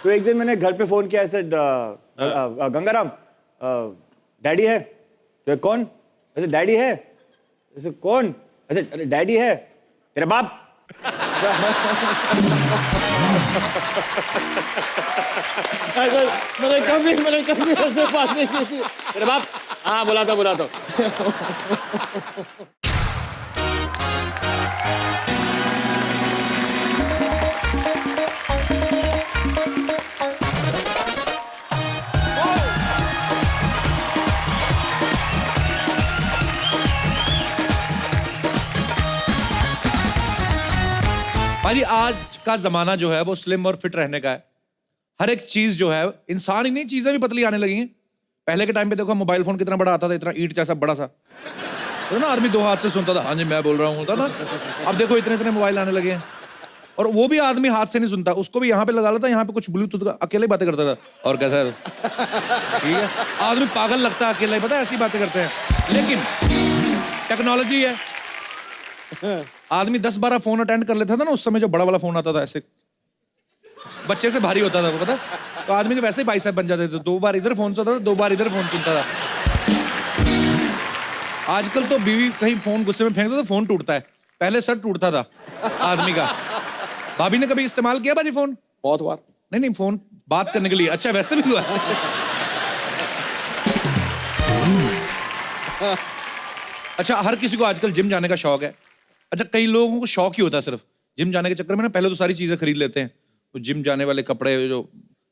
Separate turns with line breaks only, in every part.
तो एक दिन मैंने घर पे फोन किया ऐसे गंगाराम डैडी है? तो कौन? ऐसे डैडी है? ऐसे कौन? ऐसे डैडी है तेरे बाप। मैंने कभी ऐसे बात नहीं की थी। तेरे बाप? हाँ बोला था।
भाई आज का जमाना जो है वो स्लिम और फिट रहने का है। हर एक चीज जो है, इंसान ही नहीं, चीजें भी पतली आने लगी हैं। पहले के टाइम पे देखो मोबाइल फोन कितना बड़ा आता था, इतना ईंट जैसा बड़ा सा, तो ना आदमी 2 हाथ से सुनता था, हाँ जी मैं बोल रहा हूँ, होता ना। अब देखो इतने मोबाइल आने लगे हैं, और वो भी आदमी हाथ से नहीं सुनता, उसको भी यहाँ पे लगा लेता, यहाँ पे कुछ ब्लूटूथ का, अकेले बातें करता था। और कैसा है? ठीक है, आदमी पागल लगता है अकेला ही, पता है, ऐसी बातें करते हैं। लेकिन टेक्नोलॉजी है, आदमी 10-12 फोन अटेंड कर लेता था ना उस समय, जो बड़ा वाला फोन आता था, ऐसे बच्चे से भारी होता था वो, पता, तो आदमी के वैसे ही बाइसेप बन जाते थे। 2 बार इधर फोन सुनता था, 2 बार इधर फोन सुनता था। आजकल तो बीवी कहीं फोन गुस्से में फेंक दो तो फोन टूटता है, पहले सर टूटता था आदमी का। भाभी ने कभी इस्तेमाल किया बाजी फोन?
बहुत बार।
नहीं फोन बात करने के लिए। अच्छा वैसे भी हुआ। अच्छा हर किसी को आजकल जिम जाने का शौक है। अच्छा कई लोगों को शौक ही होता है सिर्फ जिम जाने के चक्कर में ना, पहले तो सारी चीजें खरीद लेते हैं, तो जिम जाने वाले कपड़े, जो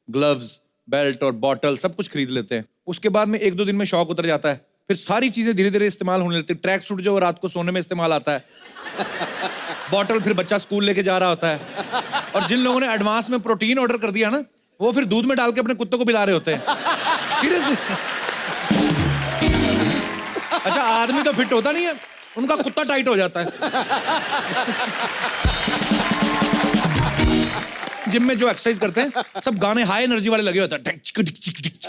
ग्लव्स, बेल्ट और बॉटल, सब कुछ खरीद लेते हैं। उसके बाद में 1-2 दिन में शौक उतर जाता है, फिर सारी चीजें धीरे धीरे इस्तेमाल होने लगती है। ट्रैक सूट जो रात को सोने में इस्तेमाल आता है, बॉटल फिर बच्चा स्कूल लेके जा रहा होता है, और जिन लोगों ने एडवांस में प्रोटीन ऑर्डर कर दिया ना, वो फिर दूध में डाल के अपने कुत्तों को पिला रहे होते हैं। सीरियसली। अच्छा आदमी तो फिट होता नहीं है, उनका कुत्ता टाइट हो जाता है। जिम में जो एक्सरसाइज करते हैं सब गाने हाई एनर्जी वाले लगे होते हैं,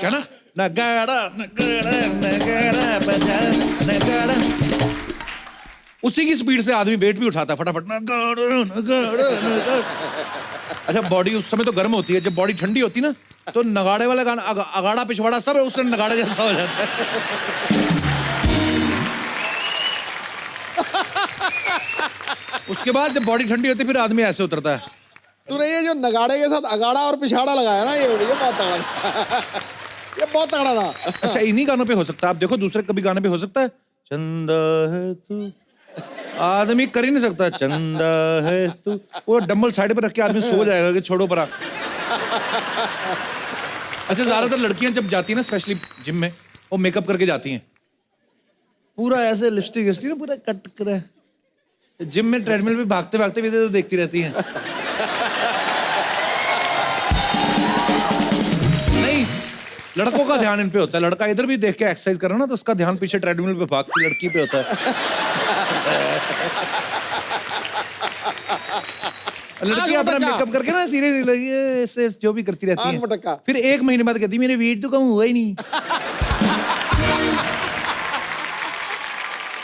है ना, नगाड़ा नगाड़ा नगाड़ा बजा नगाड़ा, उसी की स्पीड से आदमी वेट भी उठाता है फटाफट, नगाड़ा नगाड़ा नगाड़ा। अच्छा बॉडी उस समय तो गर्म होती है, जब बॉडी ठंडी होती है ना, तो नगाड़े वाला गाना, अगाड़ा पिछवाड़ा सब उससे नगाड़े जैसा हो जाता है। उसके बाद जब बॉडी ठंडी होती है फिर आदमी ऐसे उतरता है।
तूने ये जो नगाड़े के साथ अगाड़ा और पिछाड़ा लगाया ना, ये बहुत तगड़ा था। ये बहुत तगड़ा था।
अच्छा इन्हीं गानों पे हो सकता है, आप देखो दूसरे कभी गाने पे हो सकता है, चंदा है तू, आदमी कर ही नहीं सकता चंदा है तू, वो डंबल साइड पे रख के आदमी सो जाएगा कि छोड़ो परा। अच्छा ज्यादातर लड़कियां जब जाती है ना, स्पेशली जिम में, वो मेकअप करके जाती हैं, पूरा ऐसे लिपस्टिक ना पूरा कट कर, जिम में ट्रेडमिल पे भागते भागते भी तो देखती रहती हैं। नहीं लड़कों का ध्यान इन पे होता है, लड़का इधर भी देख के एक्सरसाइज कर रहा ना, तो उसका ध्यान पीछे ट्रेडमिल पे भागती लड़की पे होता है। लड़की अपना मेकअप करके ना सीरियस ऐसे जो भी करती रहती है, फिर 1 महीने बाद कहती मेरे वेट तो कम हुआ ही नहीं।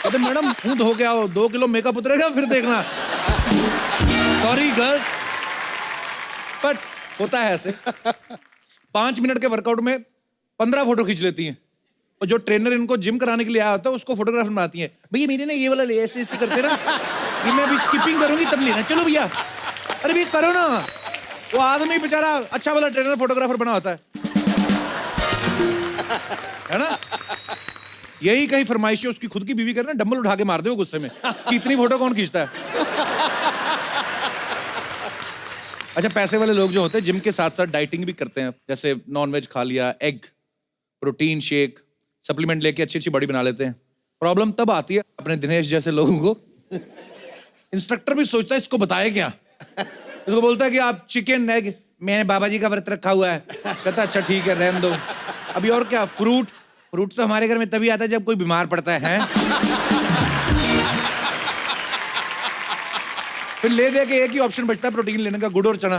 अरे मैडम मुंह धो के आओ, 2 किलो मेकअप उतरेगा फिर देखना। सॉरी गर्ल्स, बट होता है ऐसे। 5 मिनट के वर्कआउट में 15 फोटो खींच लेती हैं, और जो ट्रेनर इनको जिम कराने के लिए आया होता है उसको फोटोग्राफर बनाती है, भैया मेरे ना ये वाला ले, ऐसे ऐसे करते ना, ये मैं अभी स्किपिंग करूंगी तब लेना, चलो भैया, अरे भैया करो ना। वो आदमी बेचारा अच्छा वाला ट्रेनर फोटोग्राफर बना होता है ना। यही कहीं फरमाइश है उसकी खुद की बीवी करना, डंबल उठा के मार दे वो गुस्से में कि इतनी फोटो कौन खींचता है। अच्छा पैसे वाले लोग जो होते हैं जिम के साथ साथ डाइटिंग भी करते हैं, जैसे नॉनवेज खा लिया, एग, प्रोटीन शेक, सप्लीमेंट लेके अच्छी अच्छी बॉडी बना लेते हैं। प्रॉब्लम तब आती है अपने दिनेश जैसे लोगों को, इंस्ट्रक्टर भी सोचता है इसको बताए क्या, इसको बोलता है कि आप चिकन एग, मैंने बाबा जी का व्रत रखा हुआ है, कहता अच्छा ठीक है रहने दो। अभी और क्या, फ्रूट तो हमारे घर में तभी आता है जब कोई बीमार पड़ता है। फिर ले दे के एक ही ऑप्शन बचता है प्रोटीन लेने का, गुड़ और चना,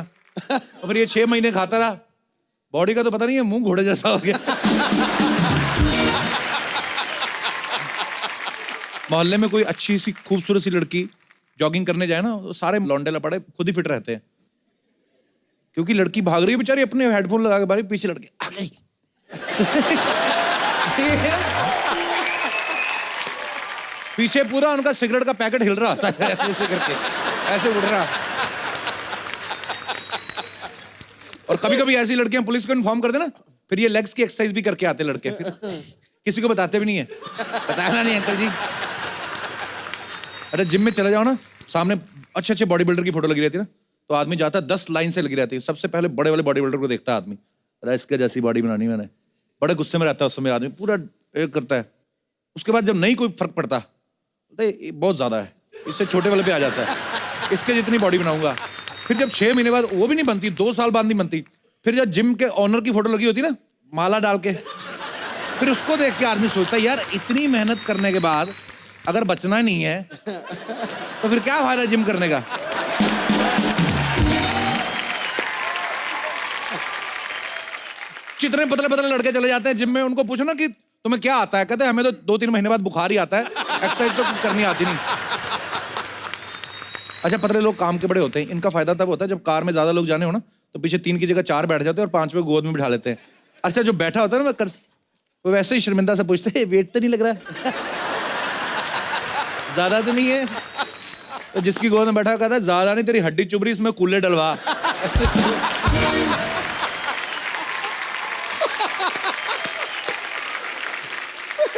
और फिर ये 6 महीने खाता रहा, बॉडी का तो पता नहीं है, मुंह घोड़े जैसा हो गया। मोहल्ले में कोई अच्छी सी खूबसूरत सी लड़की जॉगिंग करने जाए ना, तो सारे लौंडे लपड़े खुद ही फिट रहते हैं। क्योंकि लड़की भाग रही है बेचारी अपने हेडफोन लगा के बारी पीछे लड़के आ गई। पीछे पूरा उनका सिगरेट का पैकेट हिल रहा था ऐसे ऐसे करके, ऐसे उड़ रहा। और कभी कभी ऐसी लड़कियां पुलिस को इन्फॉर्म कर देना, फिर ये लेग्स की एक्सरसाइज भी करके आते लड़के, फिर किसी को बताते भी नहीं है, बताया नहीं अंकल जी। अरे जिम में चले जाओ ना, सामने अच्छे अच्छे बॉडी बिल्डर की फोटो लगी रहती है ना, तो आदमी जाता है 10 लाइन से लगी रहती है, सबसे पहले बड़े वाले बॉडी बिल्डर को देखता है आदमी, अरे इसके जैसी बॉडी बनानी मैंने, बड़े गुस्से में रहता है उस समय आदमी, पूरा एक करता है। उसके बाद जब नहीं कोई फर्क पड़ता, बोलता है बहुत ज्यादा है, इससे छोटे वाले पे आ जाता है, इसके जितनी बॉडी बनाऊंगा। फिर जब 6 महीने बाद वो भी नहीं बनती, 2 साल बाद नहीं बनती, फिर जब जिम के ऑनर की फोटो लगी होती ना माला डाल के, फिर उसको देख के आदमी सोचता है यार इतनी मेहनत करने के बाद अगर बचना नहीं है तो फिर क्या फायदा जिम करने का। जितने पतले पतले लड़के चले जाते हैं जिम में, उनको पूछो ना कि तुम्हें क्या आता है, कहते हैं हमें तो 2-3 महीने बाद बुखार ही आता है, एक्सरसाइज तो करनी आती नहीं। अच्छा पतले लोग काम के बड़े होते हैं, इनका फायदा तब होता है जब कार में ज्यादा लोग जाने हो ना, तो पीछे 3 की जगह 4 बैठ जाते हैं और 5वें गोद में बिठा लेते हैं। अच्छा जो बैठा होता है ना वो वैसे ही शर्मिंदा से पूछते हैं वेट तो नहीं लग रहा, ज्यादा तो नहीं है, तो जिसकी गोद में बैठा कहता है ज्यादा नहीं, तेरी हड्डी चुभ रही, इसमें कूले डलवा।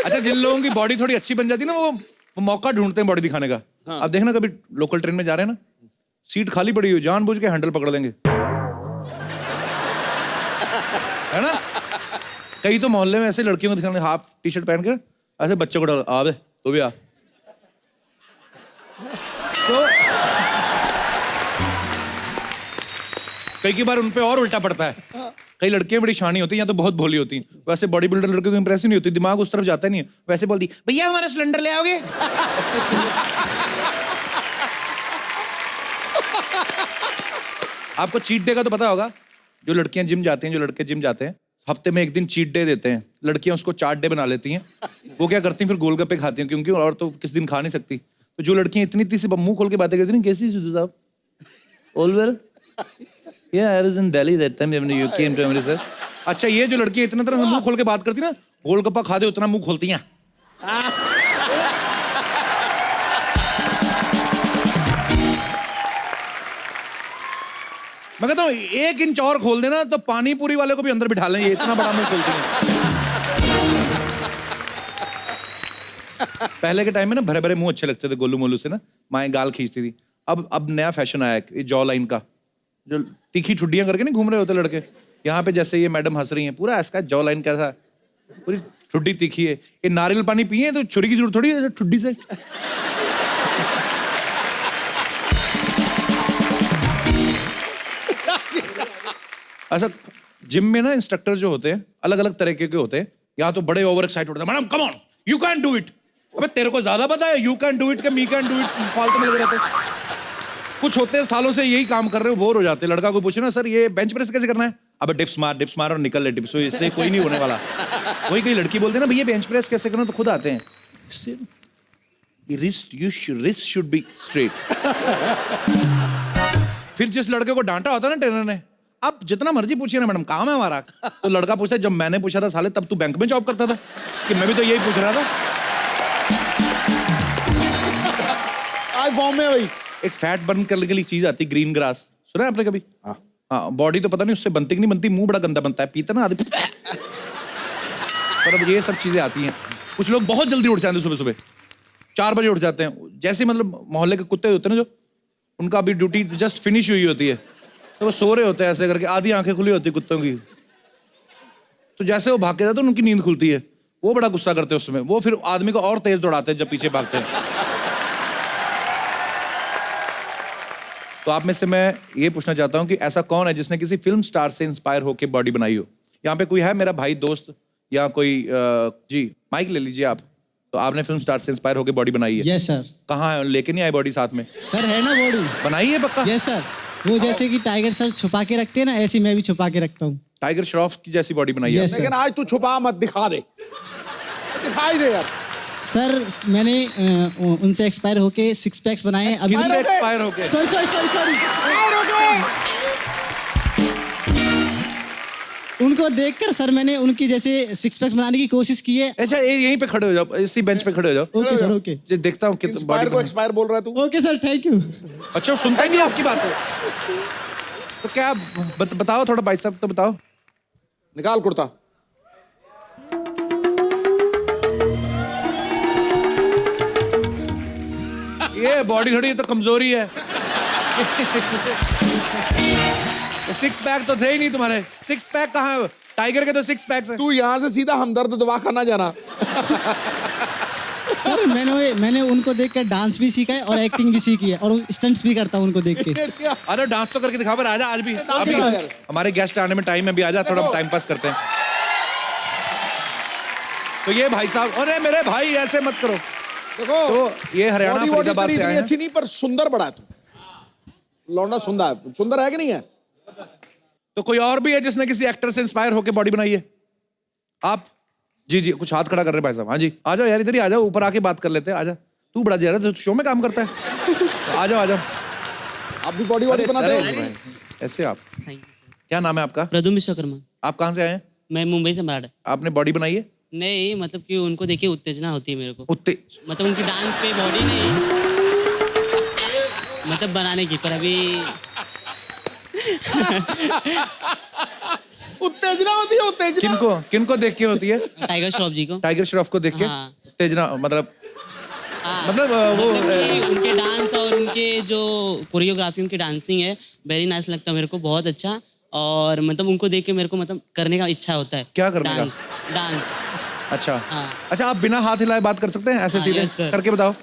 अच्छा जिन लोगों की बॉडी थोड़ी अच्छी बन जाती है ना, वो मौका ढूंढते हैं बॉडी दिखाने का। हाँ। अब देखना कभी लोकल ट्रेन में जा रहे हैं ना, सीट खाली पड़ी हुई, जानबूझ के हैंडल पकड़ लेंगे, है ना। कई तो मोहल्ले में ऐसे लड़कियों को दिखाने, हाफ टी शर्ट पहन कर ऐसे बच्चों को डाल, आ बे तो भी आ। तो कई बार उनपे और उल्टा पड़ता है। कई लड़कियां बड़ी शानी होती हैं या तो बहुत भोली होती हैं, वैसे बॉडी बिल्डर लड़कियों को इंप्रेस नहीं होती, दिमाग उस तरफ जाता नहीं है, वैसे बोलती भैया हमारा सिलेंडर ले आओगे। आपको चीट डे का तो पता होगा, जो लड़कियां जिम जाती हैं, जो लड़के जिम जाते हैं, हफ्ते में 1 दिन चीट डे देते हैं, लड़कियां उसको चाट डे बना लेती हैं। वो क्या करती हैं फिर गोलगप्पे खाती हैं, क्योंकि और तो किस दिन खा नहीं सकती। तो जो लड़कियां इतनी सी मुंह खोल के बातें करती हैं, कैसी सिद्धू साहब, all well, yeah I was in Delhi that time when you came to Amritsar। अच्छा ये जो लड़कियां इतना तरह से मुंह खोल के बात करती ना, गोलगप्पा खा दे उतना मुंह खोलती हैं। मैं कहता हूँ 1 इंच और खोल देना तो पानी पूरी वाले को भी अंदर बिठा लेंगे, इतना बड़ा मुंह खोलती हैं। पहले के टाइम में ना भरे भरे मुंह अच्छे लगते थे, गोलू मोलू से ना माएं गाल खींचती थी। अब नया फैशन आया है जॉ लाइन का, जो तीखी ठुड्डियां करके नहीं घूम रहे होते लड़के, यहाँ पे जैसे ये मैडम हंस रही हैं, पूरा इसका जॉ लाइन कैसा, पूरी ठुड्डी तीखी है। ये नारियल पानी पिए तो छुरी की जरूरत थोड़ी है ठुड्डी से। ऐसा जिम में ना इंस्ट्रक्टर जो होते हैं अलग अलग तरीके के होते हैं, या तो बड़े ओवर एक्साइटेड होते हैं, madam come on you can do it, अबे तेरे को ज्यादा पता है यू कैन डू इट के मी कैन डू इट, फालतू में लगे रहते हैं। कुछ होते हैं सालों से यही काम कर रहे हो, बोर हो जाते हैं। लड़का को पूछे ना सर ये बेंच प्रेस कैसे करना है, अबे डिप्स मार और निकल ले डिप्स, इससे कोई नहीं होने वाला। वही कई लड़की बोलते हैं ना भैया बेंच प्रेस कैसे करना, तो खुद आते हैं, रिस्ट शुड बी स्ट्रेट। फिर जिस लड़के को डांटा होता है ना ट्रेनर ने, आप जितना मर्जी पूछिए ना मैडम काम है हमारा, तो लड़का पूछता है जब मैंने पूछा था साले तब तू बैंक में जॉब करता था, कि मैं भी तो यही पूछ रहा था।
आज फॉर्म में भाई
एक फैट बर्न करने के लिए चीज आती है ग्रीन ग्रास, सुना है आपने कभी? हाँ बॉडी तो पता नहीं उससे बनती कि नहीं बनती, मुंह बड़ा गंदा बनता है, पीता ना आदमी। पर अब ये सब चीजें आती हैं। कुछ लोग बहुत जल्दी उठ जाते हैं, सुबह सुबह 4 बजे उठ जाते हैं, जैसे मतलब मोहल्ले के कुत्ते होते हैं ना, जो उनका अभी ड्यूटी जस्ट फिनिश हुई होती है, तो वो सो रहे होते हैं ऐसे करके, आधी आंखें खुली होती है कुत्तों की, तो जैसे वो भाग के जाते हैं उनकी नींद खुलती है, वो बड़ा गुस्सा करते हैं उस समय, वो फिर आदमी को और तेज दौड़ाते हैं जब पीछे भागते हैं। तो आप में से मैं ये पूछना चाहता हूं कि ऐसा कौन है जिसने किसी फिल्म स्टार से इंस्पायर होकर बॉडी बनाई हो? यहाँ पे कोई है मेरा भाई दोस्त या कोई जी माइक ले लीजिए आप। तो आपने फिल्म स्टार से इंस्पायर होकर बॉडी बनाई है?
Yes sir.
कहाँ है, लेके नहीं आए बॉडी साथ में?
सर है ना बॉडी
बनाई है पक्का?
Yes sir. वो जैसे कि टाइगर सर छुपा के रखते हैं ना, ऐसी मैं भी छुपा के रखता हूँ।
टाइगर श्रॉफ की जैसी बॉडी बनाई है?
Yes,
लेकिन आज तू छुपा मत, दिखा दे, दिखाई दे यार।
सर मैंने उनसे एक्सपायर होके 6 पैक्स बनाए हैं अभी।
एक्सपायर होके?
सॉरी।
एक्सपायर हो गए।
उनको देखकर सर मैंने उनकी जैसे सिक्स पैक्स बनाने की कोशिश की है।
अच्छा यहीं पे खड़े हो जाओ, इसी बेंच पे खड़े हो जाओ।
Okay sir, okay.
ये देखता हूँ कितना
एक्सपायर को एक्सपायर बोल रहा है तू।
Okay sir, thank you.
अच्छा वो सुनता ही नहीं आपकी बात। तो क्या बताओ थोड़ा भाई साहब, तो बताओ।
निकाल कुर्ता।
ये बॉडी थोड़ी तो कमजोरी है। सिक्स पैक तो थे ही नहीं तुम्हारे। सिक्स पैक कहाँ है? टाइगर के तो सिक्स पैक्स हैं।
तू यहाँ से सीधा हमदर्द दवा खाना जाना।
सर मैंने उनको देखकर डांस भी सीखा है और एक्टिंग भी सीखी है और स्टंट्स भी करता हूँ उनको देख के।
अरे डांस तो करके दिखा, पर आजा आज भी। अभी
दिखा यार।
हमारे गेस्ट आने में टाइम है, अभी आजा, थोड़ा टाइम पास करते हैं। तो ये भाई साहब, अरे मेरे भाई ऐसे मत करो।
देखो
तो ये हरियाणा
बॉडी
फरीदाबाद से
इतनी
आए हैं।
अच्छी नहीं, पर सुंदर बड़ा है तू। लौंडा सुंदर है कि नहीं है?
तो कोई और भी है जिसने किसी एक्टर से इंस्पायर होकर बॉडी बनाई है? आप जी जी कुछ हाथ खड़ा कर रहे हैं भाई साहब। हाँ जी आ जाओ यार, इधर ही आ जाओ, ऊपर आके बात कर लेते हैं। आजा, तू बड़ा जरा तो शो में काम करता है। तो आ जाओ आ जाओ।
आप भी बॉडी बनाते हो?
ऐसे आप,
थैंक यू सर।
क्या नाम है आपका?
प्रदुम विश्वकर्मा।
आप कहाँ से आए हैं?
मैं मुंबई से मराठा।
आपने बॉडी बनाई है?
नहीं मतलब कि उनको देखिए उत्तेजना होती है मेरे को,
उत्ते
मतलब उनकी डांस पे बॉडी नहीं मतलब बनाने की, पर अभी
उत्तेजना होती है, उत्तेजना।
किनको देख के होती है?
टाइगर श्रॉफ जी को।
टाइगर श्रॉफ को देख के
हाँ।
उत्तेजना, मतलब
हाँ,
मतलब वो
कि उनके डांस और उनके जो कोरियोग्राफी, उनकी डांसिंग है वेरी नाइस लगता है मेरे को, बहुत अच्छा। और मतलब उनको देख के मेरे को मतलब करने का इच्छा होता है।
क्या करने का?
डांस।
अच्छा
हाँ।
अच्छा, आप बिना हाथ हिलाए बात कर सकते हैं ऐसे
हाँ,
सीधे
yes, sir.
करके बताओ।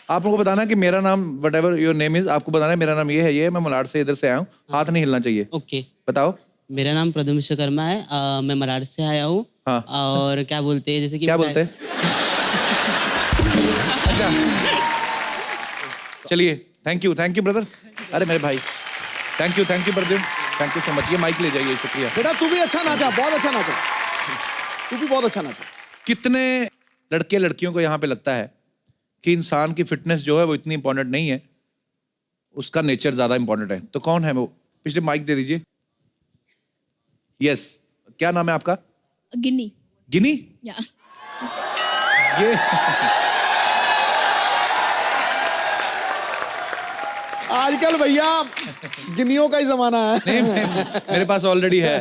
आप लोगों को बताना है कि मेरा नाम what ever your name is, आपको बताना है मेरा नाम ये है, मैं मलाड से इधर से आया हूँ, हाथ नहीं हिलना चाहिए।
ओके।
बताओ।
मेरा नाम प्रदुम विश्वकर्मा है, मैं मलाड से आया हूँ।
हाँ।
और क्या बोलते हैं, जैसे कि
क्या बोलते हैं? अच्छा चलिए, थैंक यू ब्रदर। अरे मेरे भाई thank you Pradyumna, thank you so much. ये माइक ले जाइए, शुक्रिया।
बेटा तू भी अच्छा नाचा, बहुत अच्छा नाचा, तू भी बहुत अच्छा नाचा।
कितने लड़के लड़कियों को यहाँ पे लगता है कि इंसान की फिटनेस जो है वो इतनी इंपॉर्टेंट नहीं है, उसका नेचर ज्यादा इंपॉर्टेंट है? तो कौन है वो? पिछले माइक दे दीजिए। यस, क्या नाम है आपका?
गिनी।
गिनी?
या
ये
आजकल भैया गिनियों का ही जमाना है।
नहीं, मेरे पास ऑलरेडी है।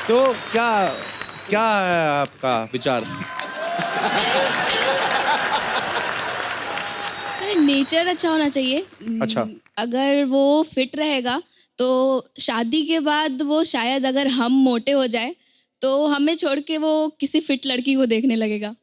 तो क्या है आपका विचार?
सर नेचर अच्छा होना चाहिए।
अच्छा।
अगर वो फिट रहेगा तो शादी के बाद वो शायद अगर हम मोटे हो जाए तो हमें छोड़ के वो किसी फिट लड़की को देखने लगेगा।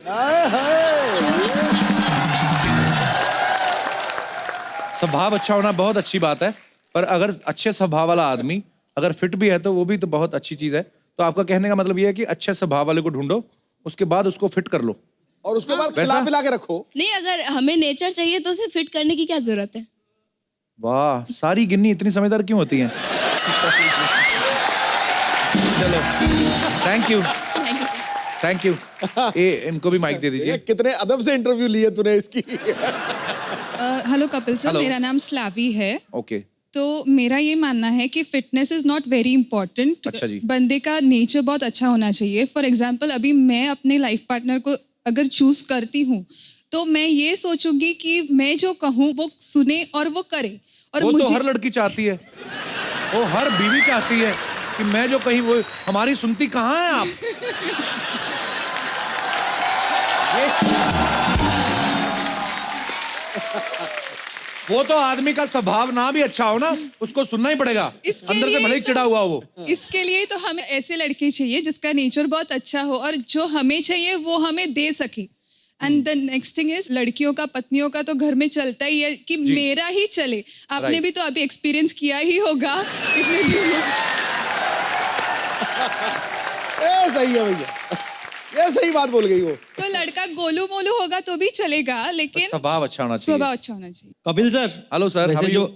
स्वभाव अच्छा होना बहुत अच्छी बात है, पर अगर अच्छे स्वभाव वाला आदमी अगर फिट भी है तो वो भी तो बहुत अच्छी चीज है। तो आपका कहने का मतलब ये है कि अच्छे स्वभाव वाले को ढूंढो, उसके बाद उसको फिट कर लो,
और उसके बाद
वैसा?
खिला पिला के रखो।
नहीं, अगर हमें नेचर चाहिए तो उसे फिट करने की क्या जरूरत है?
वाह, सारी गिन्नी इतनी समझदार क्यों होती हैं? चलो, thank you
thank you sir.
Thank you. इनको भी माइक दे
ये
दीजिए।
कितने अदब से इंटरव्यू लिए तूने इसकी।
Hello Kapil sir,
Hello.
मेरा नाम स्लावी है।
ओके।
तो मेरा ये मानना है कि fitness is not very important.
अच्छा जी।
बंदे का नेचर बहुत अच्छा होना चाहिए। फॉर एग्जांपल अभी मैं अपने लाइफ पार्टनर को अगर चूज करती हूँ तो मैं ये सोचूंगी कि मैं जो कहूँ वो सुने और वो करे। और
वो
मुझे
तो हर लड़की चाहती है, वो हर बीवी चाहती है कि मैं जो कहीं वो हमारी सुनती कहाँ है आप? वो तो आदमी का स्वभाव ना भी अच्छा हो ना, उसको सुनना ही पड़ेगा,
इसके
अंदर से
लिए
भले ही
तो-
चिढ़ा हुआ वो।
इसके लिए तो हमें ऐसे लड़के चाहिए जिसका नेचर बहुत अच्छा हो और जो हमें चाहिए वो हमें दे सके। And the next thing is, लड़कियों का पत्नियों का तो घर में चलता ही है कि मेरा ही चले। आपने
Right.
भी तो अभी एक्सपीरियंस किया ही होगा इतने दिनों।
ये सही है भैया, ये सही बात बोल गई वो।
तो लड़का गोलू मोलू होगा तो भी चलेगा, लेकिन
स्वभाव अच्छा होना
स्वभाव
चाहिए।
अच्छा होना चाहिए।
कपिल सर।
हेलो सर,
वैसे
how are
जो
you?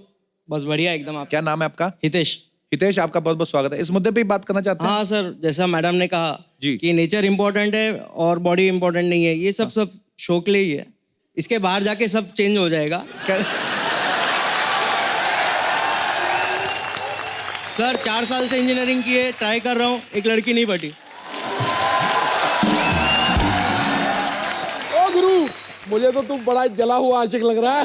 बस बढ़िया एकदम। आप
क्या नाम है आपका?
हितेश।
हितेश, आपका बहुत बहुत स्वागत है। इस मुद्दे पे ही बात करना चाहते हैं?
हाँ सर, जैसा मैडम ने कहा
जी।
कि नेचर इम्पोर्टेंट है और बॉडी इम्पोर्टेंट नहीं है, ये सब शो के लिए ही है। इसके बाहर जाके सब चेंज हो जाएगा।
क्या?
सर 4 साल से इंजीनियरिंग की है, ट्राई कर रहा हूँ, एक लड़की नहीं पटी।
ओ गुरु, मुझे तो तुम बड़ा जला हुआ आशिक लग रहा है।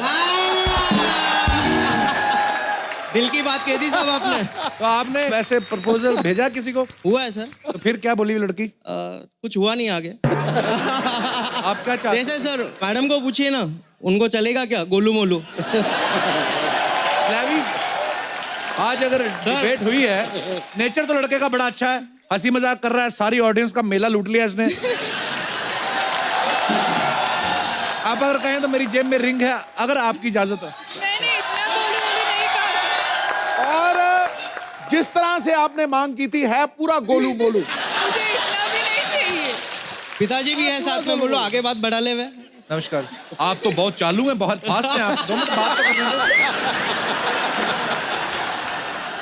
दिल की बात कह दी सब आपने।
तो आपने वैसे प्रपोजल भेजा किसी को?
हुआ है सर।
तो फिर क्या बोली वो लड़की?
कुछ हुआ नहीं आगे।
आप क्या चाहते?
जैसे सर मैडम को पूछिए ना, उनको चलेगा क्या गोलू मोलू?
स्लैवी, आज अगर डिबेट हुई है, नेचर तो लड़के का बड़ा अच्छा है, हंसी मजाक कर रहा है, सारी ऑडियंस का मेला लूट लिया इसने। आप अगर कहें तो मेरी जेब में रिंग है, अगर आपकी इजाजत है।
मैंने इतना गोलू मोलू नहीं कहा था।
और जिस तरह से आपने मांग की थी है पूरा गोलू मोलू।
मुझे इतना भी नहीं चाहिए।
पिताजी भी है साथ में, बोलो आगे बात बढ़ा ले। वे
नमस्कार। आप तो बहुत चालू हैं, बहुत फास्ट हैं आप। 2 मिनट बात तो कर।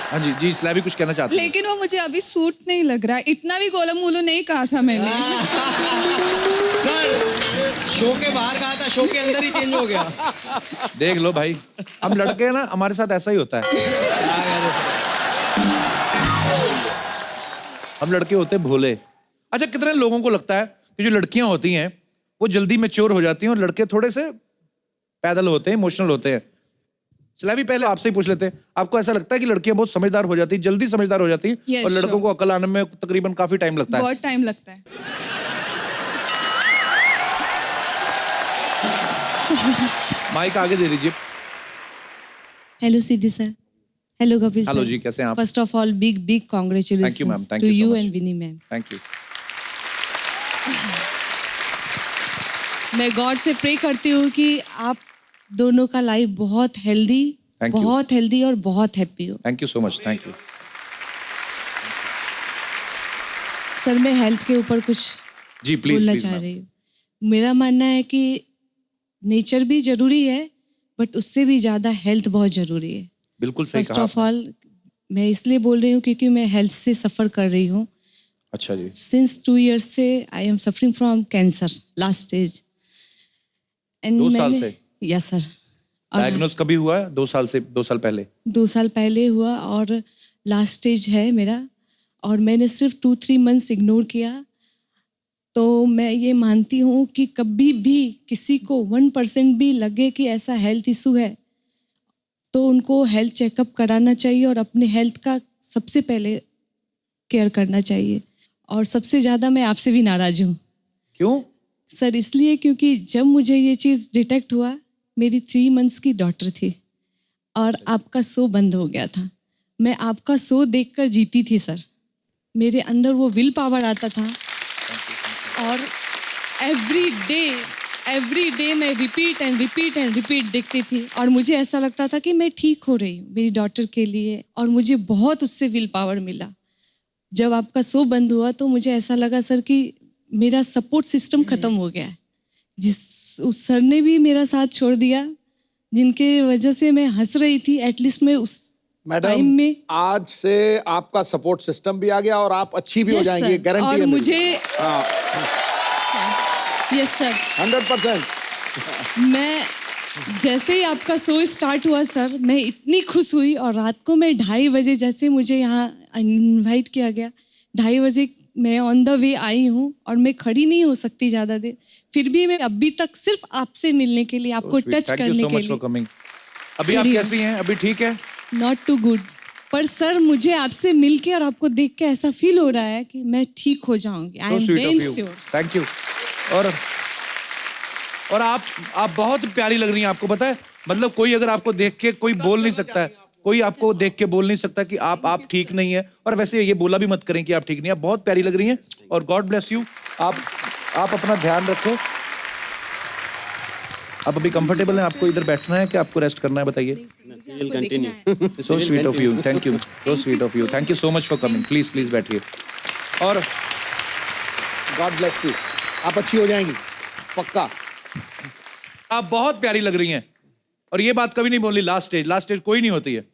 हाँ जी जी, स्लैवी कुछ कहना चाहते हैं?
लेकिन वो मुझे अभी सूट नहीं लग रहा, इतना भी गोलू मोलू नहीं कहा था मैंने।
सर शो के बाहर कहा था, शो के अंदर ही चेंज हो गया।
देख लो भाई, हम लड़के हैं ना, हमारे साथ ऐसा ही होता है। हम लड़के होते हैं भोले। अच्छा, कितने लोगों को लगता है कि जो लड़कियां होती हैं वो जल्दी मैच्योर हो जाती हैं और लड़के थोड़े से पैदल होते हैं, इमोशनल होते हैं? स्लैवी, पहले आपसे ही पूछ लेते हैं, आपको ऐसा लगता है कि लड़कियां बहुत समझदार हो जाती हैं, जल्दी समझदार हो जाती हैं?
Yes,
और लड़कों
sure.
को अकल आने में तकरीबन काफी टाइम लगता है?
बहुत टाइम लगता है।
माइक आगे दे दीजिए।
Hello Siddhi sir, hello Kapil sir.
Hello ji, कैसे हैं आप?
First of all big big
Thank you, ma'am.
Congratulations
Thank
to
you so
you
much.
And Vini ma'am.
Thank you.
मैं गॉड से प्रे करती हूँ कि आप दोनों का लाइफ बहुत हेल्दी,
Thank you.
बहुत हेल्दी और बहुत हैप्पी हो।
Thank you so much. Thank you.
Sir मैं हेल्थ के ऊपर कुछ
जी प्लीज
बोलना
प्लीज
चाह
मैम।
रही हूँ। मेरा मानना है कि नेचर भी जरूरी है, बट उससे भी ज्यादा हेल्थ बहुत जरूरी है।
बिल्कुल सही
फर्स्ट
कहा
ऑफ
आपने।
ऑल मैं इसलिए बोल रही हूँ क्योंकि मैं हेल्थ से सफ़र कर रही हूँ।
अच्छा जी।
Since 2 years से I am suffering from cancer last stage.
2 साल से?
Yes sir.
डायग्नोज कभी हुआ है? 2 साल से? 2 साल पहले?
2 साल पहले हुआ और लास्ट स्टेज है मेरा, और मैंने सिर्फ 2-3 मंथ्स इग्नोर किया। तो मैं ये मानती हूँ कि कभी भी किसी को 1% भी लगे कि ऐसा हेल्थ इशू है तो उनको हेल्थ चेकअप कराना चाहिए और अपने हेल्थ का सबसे पहले केयर करना चाहिए। और सबसे ज़्यादा मैं आपसे भी नाराज़ हूँ।
क्यों?
सर इसलिए क्योंकि जब मुझे ये चीज़ डिटेक्ट हुआ, मेरी 3 मंथ्स की डॉटर थी और आपका शो बंद हो गया था। मैं आपका शो देखकर जीती थी सर। मेरे अंदर वो विल पावर आता था और एवरी डे मैं रिपीट एंड रिपीट देखती थी और मुझे ऐसा लगता था कि मैं ठीक हो रही हूँ मेरी डॉटर के लिए, और मुझे बहुत उससे विल पावर मिला। जब आपका शो बंद हुआ तो मुझे ऐसा लगा सर कि मेरा सपोर्ट सिस्टम ख़त्म हो गया है। उस सर ने भी मेरा साथ छोड़ दिया, जिनके वजह से मैं हंस रही थी। एटलीस्ट मैं उस
मैडम
टाइम में
आज से आपका सपोर्ट सिस्टम भी आ गया और आप अच्छी भी हो
Yes,
जाएंगी,
sir.
गारंटी
और
है मेरी।
मुझे
हाँ,
यस सर
100%।
मैं जैसे ही आपका शो स्टार्ट हुआ सर, मैं इतनी खुश हुई। और रात को मैं 2:30 बजे जैसे मुझे यहाँ इनवाइट किया गया, 2:30 बजे मैं ऑन द वे आई हूँ और मैं खड़ी नहीं हो सकती ज़्यादा देर, फिर भी मैं अभी तक सिर्फ आपसे मिलने के लिए, आपको टच
थैंक यू
करने
सो
के
मच फॉर
लिए।
कमिंग। अभी आप
खड़ी हूँ।
कैसी हैं? अभी ठीक है?
नॉट टू गुड, पर सर मुझे आपसे मिलके और आपको देख के ऐसा फील हो रहा है कि मैं ठीक हो जाऊंगी। I
So
am
sweet of
damn
you.
Sure.
Thank you. और आप बहुत प्यारी लग रही हैं। आपको पता है, मतलब कोई अगर आपको देख के कोई बोल नहीं सकता है, कोई आपको देख के बोल नहीं सकता कि आप ठीक नहीं है। और वैसे ये बोला भी मत करें कि आप ठीक नहीं है। आप बहुत प्यारी लग रही हैं और गॉड ब्लेस यू। आप अपना ध्यान रखें। आप अभी कंफर्टेबल हैं? आपको इधर बैठना है कि आपको रेस्ट करना है? बताइए। So sweet of you. Thank you. So sweet of you. Thank you so much for coming. Please please बैठिए। और
गॉड ब्लेस यू। आप अच्छी हो जाएंगी पक्का।
आप बहुत प्यारी लग रही हैं। और ये बात कभी नहीं बोली लास्ट स्टेज कोई नहीं होती है।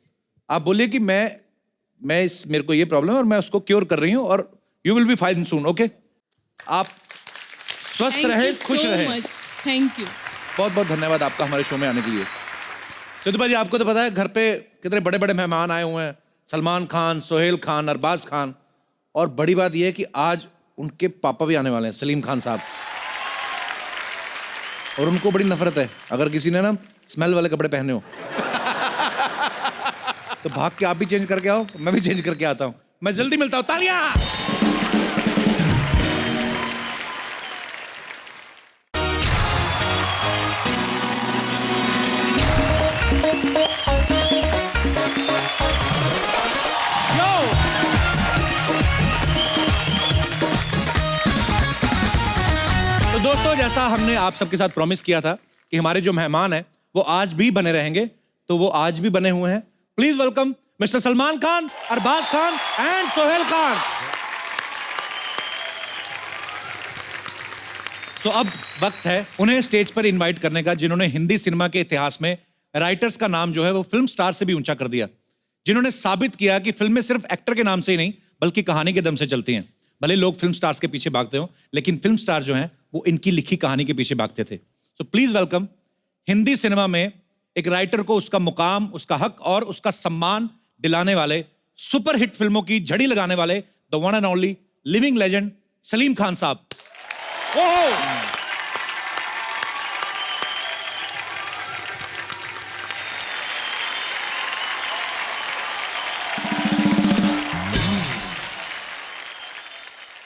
आप बोलिए कि मेरे को ये प्रॉब्लम है और मैं उसको क्योर कर रही हूँ और you will be fine soon. Okay? आप स्वस्थ रहें, खुश रहें।
Thank you.
बहुत बहुत धन्यवाद आपका हमारे शो में आने के लिए। सिद्धू भाई, आपको तो पता है घर पे कितने बड़े बड़े मेहमान आए हुए हैं, सलमान खान, सोहेल खान, अरबाज खान, और बड़ी बात यह है कि आज उनके पापा भी आने वाले हैं, सलीम खान साहब। और उनको बड़ी नफरत है अगर किसी ने ना स्मेल वाले कपड़े पहने हो तो भाग के आप भी चेंज करके आओ, मैं भी चेंज करके आता हूं। मैं जल्दी मिलता हूं, तालियां। तो दोस्तों, जैसा हमने आप सबके साथ प्रॉमिस किया था कि हमारे जो मेहमान हैं वो आज भी बने रहेंगे, तो वो आज भी बने हुए हैं। Please welcome mister Salman Khan, Arbaaz Khan and Sohail Khan. तो अब वक्त है उन्हें स्टेज पर इनवाइट करने का, जिन्होंने हिंदी सिनेमा के इतिहास में राइटर्स का नाम जो है वो फिल्म स्टार से भी ऊंचा कर दिया, जिन्होंने साबित किया कि फिल्में सिर्फ एक्टर के नाम से ही नहीं बल्कि कहानी के दम से चलती हैं। भले लोग फिल्म स्टार्स के पीछे भागते हो, लेकिन फिल्म स्टार जो हैं वो इनकी लिखी कहानी के पीछे भागते थे। So please welcome Hindi cinema में एक राइटर को उसका मुकाम, उसका हक और उसका सम्मान दिलाने वाले, सुपर हिट फिल्मों की झड़ी लगाने वाले, the one and only living legend Salim Khan साहब। ओह,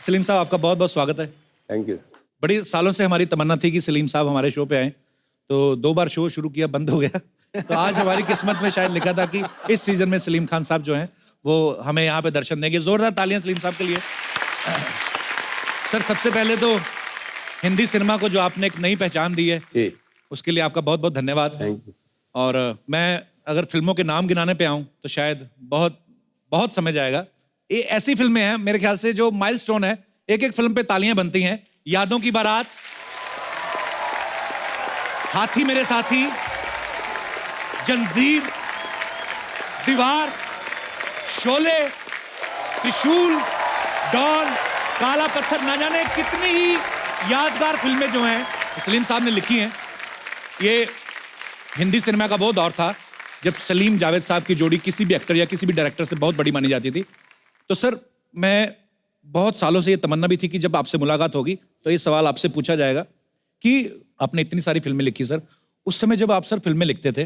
सलीम साहब, आपका बहुत बहुत स्वागत है।
Thank you.
बड़ी सालों से हमारी तमन्ना थी कि सलीम साहब हमारे शो पे आए, तो 2 बार शो शुरू किया, बंद हो गया। तो आज हमारी किस्मत में शायद लिखा था कि इस सीजन में सलीम खान साहब जो हैं वो हमें यहाँ पे दर्शन देंगे। जोरदार तालियां सलीम साहब के लिए। सर, सबसे पहले तो हिंदी सिनेमा को जो आपने एक नई पहचान दी है
जी,
उसके लिए आपका बहुत बहुत धन्यवाद।
Thank you.
और मैं अगर फिल्मों के नाम गिनाने पे आऊँ तो शायद बहुत बहुत समय जाएगा। ये ऐसी फिल्में हैं मेरे ख्याल से जो माइलस्टोन है, एक एक फिल्म पे तालियां बनती हैं। यादों की बारात, हाथी मेरे साथी, जंजीर, दीवार, शोले, त्रिशूल, डॉन, काला पत्थर, ना जाने कितनी ही यादगार फिल्में जो हैं सलीम साहब ने लिखी हैं। ये हिंदी सिनेमा का वो दौर था जब सलीम जावेद साहब की जोड़ी किसी भी एक्टर या किसी भी डायरेक्टर से बहुत बड़ी मानी जाती थी। तो सर, मैं बहुत सालों से ये तमन्ना भी थी कि जब आपसे मुलाकात होगी तो ये सवाल आपसे पूछा जाएगा कि आपने इतनी सारी फिल्में लिखी सर, उस समय जब आप सर फिल्में लिखते थे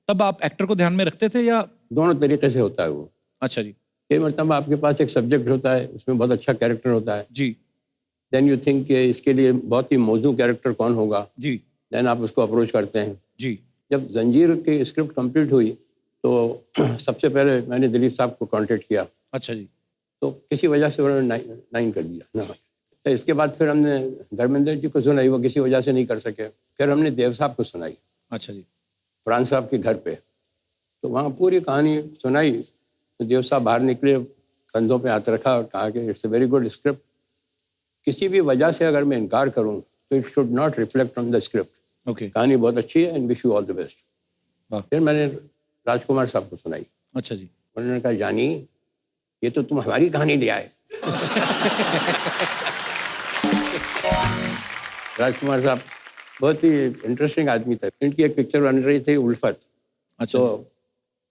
तब आप एक्टर को ध्यान में रखते थे या?
दोनों तरीके से होता है वो।
अच्छा जी।
कई मतलब आपके पास एक सब्जेक्ट होता है, उसमें बहुत अच्छा कैरेक्टर होता है
जी।
देन यू थिंक कि इसके लिए बहुत ही मौजू कैरेक्टर कौन होगा
जी।
देन आप उसको अप्रोच करते हैं
जी।
जब जंजीर की स्क्रिप्ट कंप्लीट हुई तो सबसे पहले मैंने दिलीप साहब को कांटेक्ट किया।
अच्छा जी।
तो किसी वजह से उन्होंने नाइन कर दिया ना। तो इसके बाद फिर हमने धर्मेंद्र जी को सुनाई, वो किसी वजह से नहीं कर सके। फिर हमने देव साहब को सुनाई।
अच्छा जी।
फरहान साहब के घर पे, तो वहाँ पूरी कहानी सुनाई। तो देव साहब बाहर निकले, कंधों पे हाथ रखा और कहा कि it's a very good script. किसी भी वजह से अगर मैं इनकार करूँ तो it should not reflect on the script.
Okay.
कहानी बहुत अच्छी है and wish you all the best. फिर मैंने राजकुमार साहब को सुनाई।
अच्छा जी।
उन्होंने कहा, जानी ये तो तुम हमारी कहानी ले आए। राजकुमार साहब बहुत ही इंटरेस्टिंग आदमी थे। इनकी एक पिक्चर बन रही थी उल्फत।
अच्छा।
तो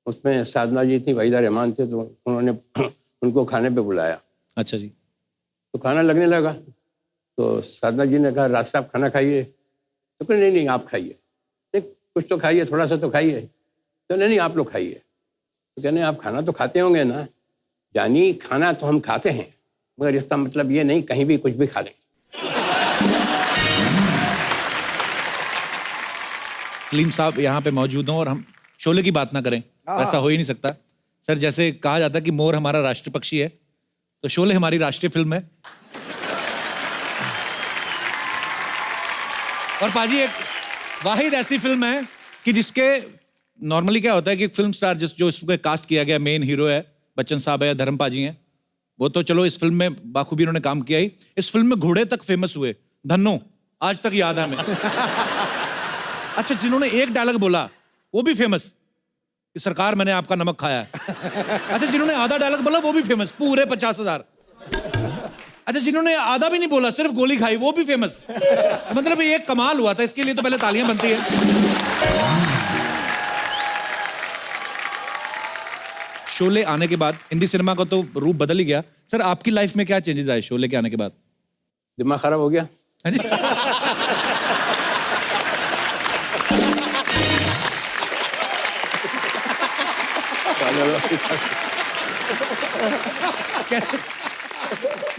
उसमें साधना जी थी, वहीदा रहमान थे, तो उन्होंने उनको खाने पे बुलाया।
अच्छा जी।
तो खाना लगने लगा तो साधना जी ने कहा, राज साहब खाना खाइए। तो कहा नहीं नहीं आप खाइए, नहीं कुछ तो खाइए, थोड़ा सा तो खाइए। तो नहीं नहीं आप लोग खाइए। तो कहने आप खाना तो खाते होंगे ना। यानी खाना तो हम खाते हैं, मगर इसका मतलब ये नहीं कहीं भी कुछ भी खा लें।
सलीम साहब यहाँ पे मौजूद हों और हम शोले की बात ना करें, ऐसा हो ही नहीं सकता। सर, जैसे कहा जाता है कि मोर हमारा राष्ट्रीय पक्षी है, तो शोले हमारी राष्ट्रीय फिल्म है। और पाजी एक वाहिद ऐसी फिल्म है कि जिसके नॉर्मली क्या होता है कि फिल्म स्टार जो इसको कास्ट किया गया, मेन हीरो है बच्चन साहब है या धर्म पाजी हैं, वो तो चलो इस फिल्म में बाखूबी उन्होंने काम किया ही। इस फिल्म में घोड़े तक फेमस हुए, धन्नो, आज तक याद है हमें। अच्छा, जिन्होंने एक डायलॉग बोला वो भी फेमस कि सरकार मैंने आपका नमक खाया है। अच्छा, जिन्होंने आधा डायलॉग बोला वो भी फेमस, पूरे 50,000। अच्छा, जिन्होंने आधा भी नहीं बोला, सिर्फ गोली खाई, वो भी फेमस। मतलब ये एक कमाल हुआ था, इसके लिए तो पहले तालियां बनती है। शोले आने के बाद हिंदी सिनेमा का तो रूप बदल ही गया। सर आपकी लाइफ में क्या चेंजेस आए शोले के आने के बाद?
दिमाग खराब हो गया।
हाँ जी?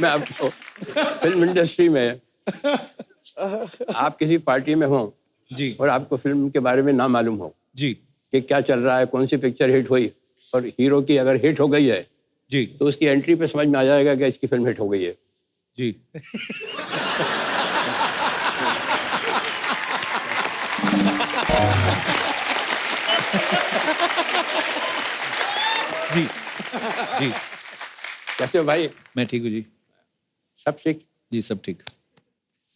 मैं आपको फिल्म इंडस्ट्री में आप किसी पार्टी में हो
जी
और आपको फिल्म के बारे में ना मालूम हो
जी
कि क्या चल रहा है, कौन सी पिक्चर हिट हुई, और हीरो की अगर हिट हो गई है
जी
तो उसकी एंट्री पे समझ में आ जाएगा कि इसकी फिल्म हिट हो गई है।
जी जी जी
कैसे हो भाई?
मैं ठीक हूँ जी।
सब ठीक?
जी सब ठीक।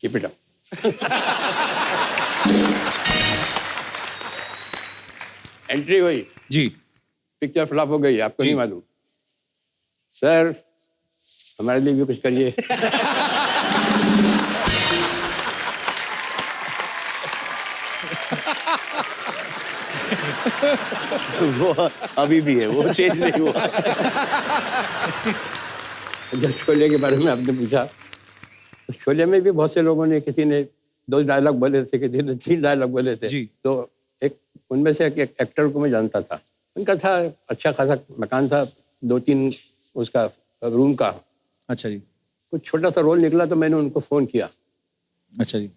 Keep it up. एंट्री हुई,
जी
पिक्चर फ्लॉप हो गई, आपको नहीं मालूम। सर हमारे लिए भी कुछ करिए।
वो अभी भी है, वो चेंज नहीं हुआ।
जब शोले के बारे में आपने पूछा तो शोले में भी बहुत से लोगों ने, किसी ने 2 डायलॉग बोले थे, किसी ने 3 डायलॉग बोले थे।
जी।
तो एक उनमें से एक एक्टर को मैं जानता था, उनका था अच्छा खासा मकान था, 2-3 उसका रूम का।
अच्छा जी।
कुछ छोटा सा रोल निकला तो मैंने उनको फ़ोन किया।
अच्छा जी।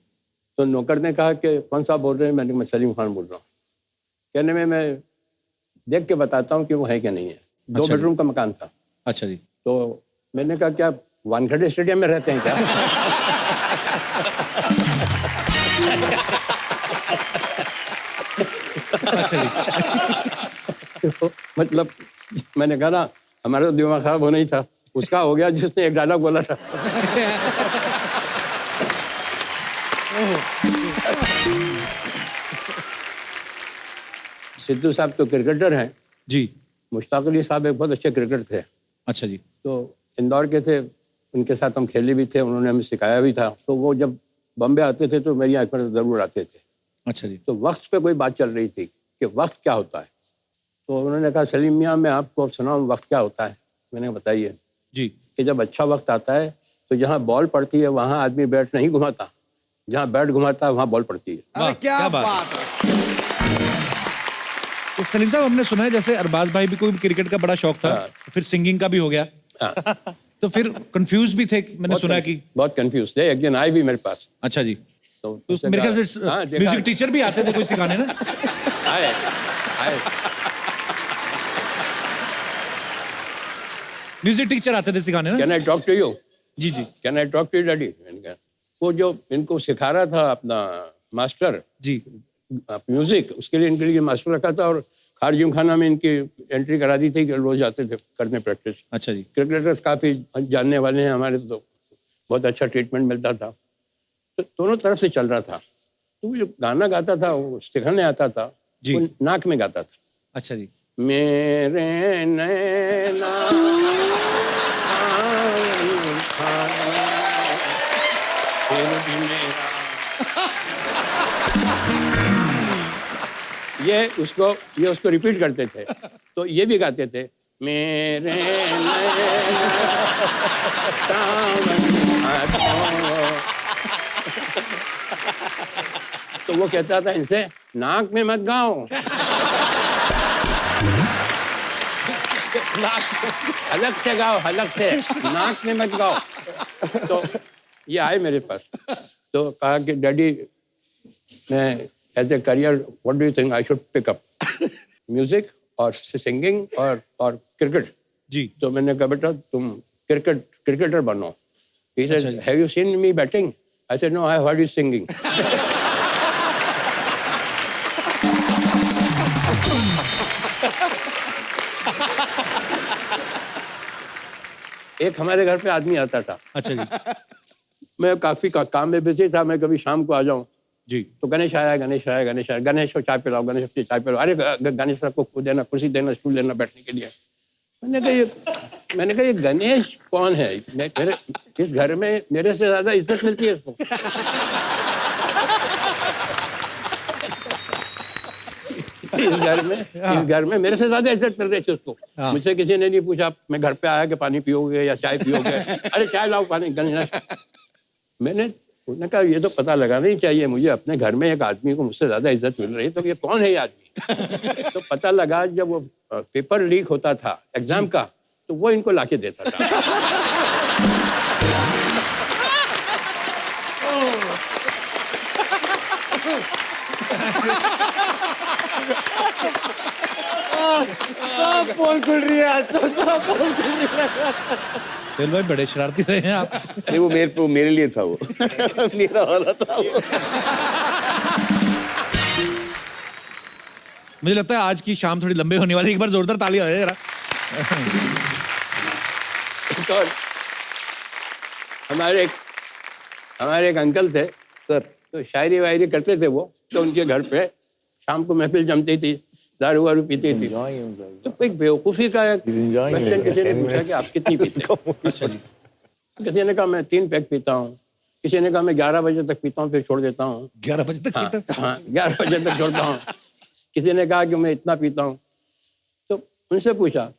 तो नौकर ने कहा कि कौन सा बोल रहे हैं? मैंने कहा मैं सलीम खान बोल रहा हूँ। कहने में मैं देख के बताता हूँ कि वो है क्या नहीं है। 2
अच्छा जी।
बेडरूम का मकान था।
अच्छा जी।
तो मैंने कहा क्या वानखेड़े स्टेडियम में रहते हैं क्या?
अच्छा जी।
तो मतलब मैंने कहा ना, हमारा तो दिमाग खराब होना ही था, उसका हो गया जिसने एक डायलॉग बोला था। सिद्धू साहब तो क्रिकेटर हैं।
जी।
मुश्ताक अली साहब एक बहुत अच्छे क्रिकेटर थे।
अच्छा जी।
तो इंदौर के थे, उनके साथ हम खेले भी थे, उन्होंने हमें सिखाया भी था। तो वो जब बॉम्बे आते थे तो मेरी आँख पर ज़रूर आते थे।
अच्छा जी।
तो वक्त पे कोई बात चल रही थी कि वक्त क्या होता है। तो उन्होंने कहा सलीम मियाँ मैं आपको सुनाऊँ वक्त क्या होता है। मैंने कहा बताइए।
जी।
कि जब अच्छा वक्त आता है तो जहाँ बॉल पड़ती है वहाँ आदमी बैट नहीं घुमाता, जहाँ बैट घुमाता है वहाँ बॉल पड़ती है।
वाह, क्या बात है। तो सलीम साहब हमने सुना है जैसे अरबाज भाई भी कोई क्रिकेट का बड़ा शौक था, फिर सिंगिंग का भी हो गया। तो फिर कंफ्यूज भी थे, मैंने सुना कि
बहुत कंफ्यूज थे। एक दिन आए भी मेरे पास।
अच्छा जी।
तो
मेरे ख्याल से म्यूजिक टीचर भी आते थे कोई सिखाने ना?
आए आए
म्यूजिक टीचर आते थे सिखाने ना?
Can I talk to you?
जी जी।
Can I talk to you daddy? वो जो इनको सिखा रहा था अपना मास्टर
जी
म्यूजिक, उसके लिए इनके लिए मास्टर रखा था और खारजिम खाना में इनकी एंट्री करा दी थी कि रोज जाते थे करने प्रैक्टिस।
अच्छा जी।
क्रिकेटर्स काफ़ी जानने वाले हैं हमारे, तो बहुत अच्छा ट्रीटमेंट मिलता था। तो दोनों तरफ से चल रहा था। तो वो जो गाना गाता था वो सिखाने आता था
जी।
वो नाक में गाता था।
अच्छा जी।
मेरे नैना फिर भी मेरा ये उसको रिपीट करते थे। तो ये भी गाते थे मेरे नैना सावन हाथों। तो वो कहता था इनसे नाक में मत गाओ, अलग से गाओ, अलग से, नाक में मत गाओ। तो ये आए मेरे पास तो कहा कि डैडी मैं as a career what do you think I should pick up, music और सिंगिंग और क्रिकेट?
जी।
तो मैंने कहा बेटा तुम क्रिकेटर बनो। He said, have you seen me batting? I said, no, I have heard you singing. एक हमारे घर पे आदमी आता था।
अच्छा जी।
मैं काफी काम में बिजी था, मैं कभी शाम को आ जाऊं
जी।
तो गणेश आया, गणेश आया, गणेश आया, गणेश को चाय पिलाओ, गणेश को चाय पिलाओ। अरे गणेश साहब को देना, कुर्सी देना, स्टूल देना बैठने के लिए। मैंने कहा ये गणेश कौन है? मेरे इस घर में मेरे से ज्यादा इज्जत मिलती है इसको। इस घर में मेरे से ज्यादा इज्जत मिल रही थी उसको। मुझसे किसी ने नहीं पूछा मैं घर पे आया कि पानी पियोगे या चाय पियोगे, अरे चाय लाओ पानी गलना। उन्होंने कहा ये तो पता लगाना ही चाहिए मुझे, अपने घर में एक आदमी को मुझसे ज्यादा इज्जत मिल रही है, तो ये कौन है ये आदमी? तो पता लगा जब वो पेपर लीक होता था एग्जाम का, तो वो इनको लाके देता था।
पोल खुल रही है आज तो, सब पोल खुल रही है।
सुहेल भाई बड़े शरारती रहे हैं आप।
नहीं वो मेरे लिए था वो मेरा वाला था वो।
मुझे लगता है आज की शाम थोड़ी लंबी होने वाली है, एक बार जोरदार ताली हो जाए जरा।
और हमारे एक अंकल थे
सर,
तो शायरी वायरी करते थे वो, तो उनके घर पे शाम को महफिल जमती थी, दारू वारू पीती थी। तो एक बेवकूफ़ी का क्वेश्चन किसी ने पूछा कि आप कितनी पीते हैं?
अच्छा जी।
किसी ने कहा मैं 3 पैक पीता हूँ, किसी ने कहा मैं 11 बजे तक पीता हूँ फिर छोड़ देता हूँ।
11 बजे तक पीता?
हाँ, 11 बजे तक छोड़ता हूँ। किसी ने कहा कि मैं इतना पीता हूँ। तो उनसे पूछा,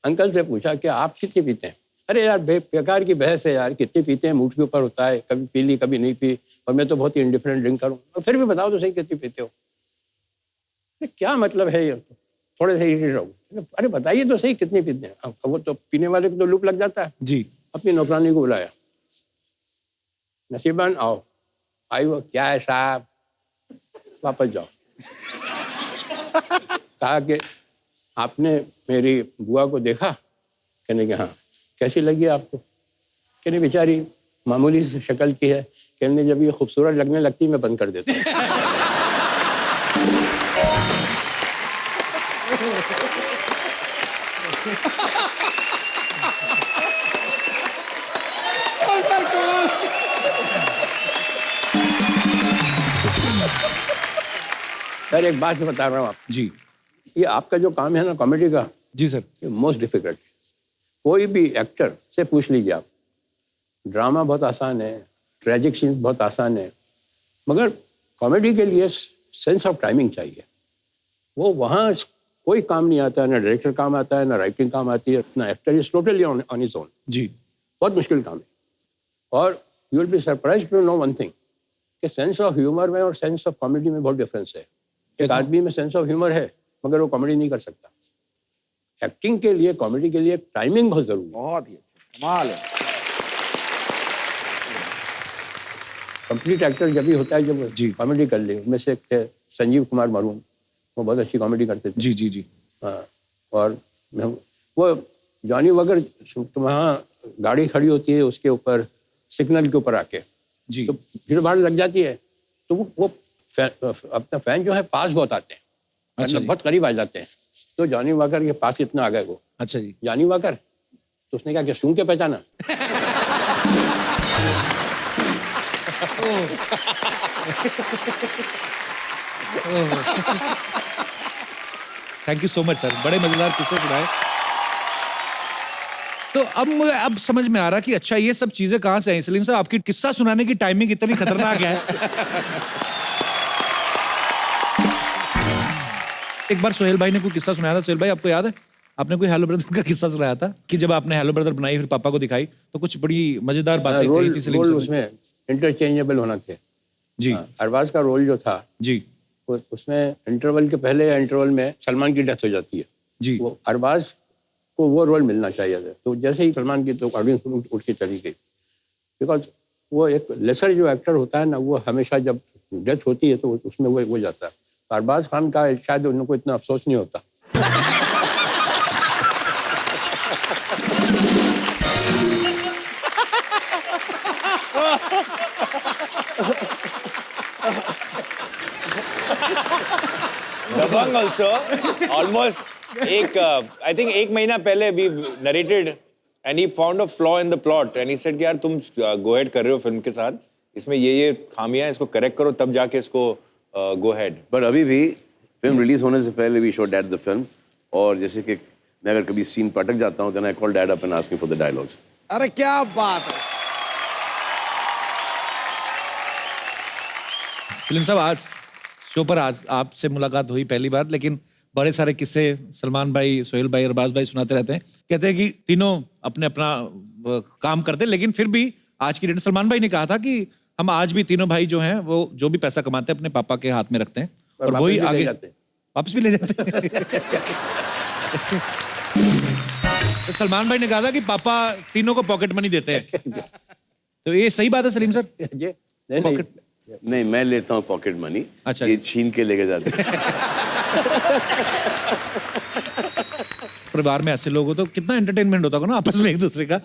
अंकल से पूछा कि आप कितनी पीते हैं? अरे यार बेकार की बहस है यार, कितनी पीते हैं मूड के ऊपर होता है, कभी पी ली कभी नहीं पी, और मैं तो बहुत ही इंडिफरेंट ड्रिंकर हूँ। और फिर भी बताओ तो सही कितनी पीते हो? क्या मतलब है ये? थोड़े से इरिटेट हो। अरे बताइए तो सही कितनी पीते हैं? वो तो पीने वाले को तो लूप लग जाता है
जी।
अपनी नौकरानी को बुलाया, नसीबन आओ। आई वो क्या है साहब, वापस जाओ। कहा कि आपने मेरी बुआ को देखा? कहने के हाँ। कैसी लगी आपको? कहने बेचारी मामूली सी शक्ल की है, कहने जब ये खूबसूरत लगने लगती मैं बंद कर देता हूँ। सर एक बात बता रहा हूँ आप
जी।
ये आपका जो काम है ना कॉमेडी का,
जी सर,
ये मोस्ट डिफिकल्ट। कोई भी एक्टर से पूछ लीजिए आप, ड्रामा बहुत आसान है, ट्रेजिक सीन बहुत आसान है, मगर कॉमेडी के लिए सेंस ऑफ टाइमिंग चाहिए। वो वहाँ कोई काम नहीं आता है, ना डायरेक्टर काम आता है, ना राइटिंग काम आती है, ना actor is totally on his own.
जी।
बहुत मुश्किल काम है। और you will be surprised to know one thing कि सेंस ऑफ ह्यूमर में और सेंस ऑफ कॉमेडी में बहुत डिफरेंस है। एक आदमी में सेंस ऑफ ह्यूमर है मगर वो कॉमेडी नहीं कर सकता। एक्टिंग के लिए, कॉमेडी के लिए टाइमिंग बहुत जरूरी है।
बहुत ही अच्छा, कमाल है।
कंप्लीट एक्टर जब भी होता है जब कॉमेडी कर ले। उनमें से एक थे संजीव कुमार मरूम, वो बहुत अच्छी कॉमेडी करते थे।
जी जी जी।
हाँ, और वो जॉनी वगर तो वहाँ गाड़ी खड़ी होती है उसके ऊपर सिग्नल के ऊपर आके
जी,
तो भीड़ भाड़ लग जाती है, तो वो अपना फैन जो है पास बहुत आते हैं।
अच्छा,
बहुत करीब आ जाते हैं। तो जॉनी वॉकर के पास इतना आ गए वो।
अच्छा जी।
जॉनी वॉकर, तो उसने कहा कि सूंघ के पहचाना।
Thank you so much sir, बड़े मजेदार किस्से सुनाए। तो अब मुझे अब समझ में आ रहा कि अच्छा ये सब चीजें कहाँ से आई। सलीम साहब, आपकी किस्सा सुनाने की टाइमिंग इतनी खतरनाक है। एक बार सोहेल भाई ने कोई किस्सा सुनाया था। सोहेल भाई, आपको याद है आपने कोई हेलो ब्रदर का किस्सा सुनाया था कि जब आपने हेलो ब्रदर बनाई फिर पापा को दिखाई तो कुछ बड़ी मजेदार बातें कही थी सलीम साहब।
उसमें इंटरचेंजेबल होना थे
जी।
अरबाज का रोल जो था
जी,
उसमें इंटरवल के पहले या इंटरवल में सलमान की डेथ हो जाती है
जी।
वो अरबाज को वो रोल मिलना चाहिए था। तो जैसे ही सलमान की तो ऑडियंस उठ के चली गई, बिकॉज वो एक लेसर जो एक्टर होता है ना, वो हमेशा जब डेथ होती है तो उसमें वो जाता है। अरबाज खान का शायद उनको इतना अफसोस नहीं होता।
दबंग also almost I think एक महीना पहले we narrated and he found a flaw in the plot and he said कि यार तुम go ahead कर रहे हो फिल्म के साथ, इसमें ये खामियां, इसको करेक्ट करो तब जाके इसको go ahead।
बट अभी भी फिल्म रिलीज होने से पहले we show dad the film, और जैसे कि मैं अगर कभी सीन पर अटक जाता हूँ then I call dad up and ask him for the dialogues.
अरे क्या बात है।
सलीम साहब, आज शो पर आज आपसे मुलाकात हुई पहली बार, लेकिन बड़े सारे किस्से सलमान भाई, सोहेल भाई, अरबाज भाई सुनाते रहते हैं। कहते हैं कि तीनों अपने अपना काम करते हैं, लेकिन फिर भी आज की डेट में सलमान भाई ने कहा था कि हम आज भी तीनों भाई जो हैं वो जो भी पैसा कमाते हैं अपने पापा के हाथ में रखते हैं और वही आगे वापस भी ले जाते हैं। तो सलमान भाई ने कहा था कि पापा तीनों को पॉकेट मनी देते हैं। तो ये सही बात है सलीम सर?
नहीं, मैं लेता हूँ पॉकेट मनी।
अच्छा,
ये छीन के लेके जाते हैं।
परिवार में ऐसे लोग हो तो कितना एंटरटेनमेंट होता होगा ना आपस में एक दूसरे का।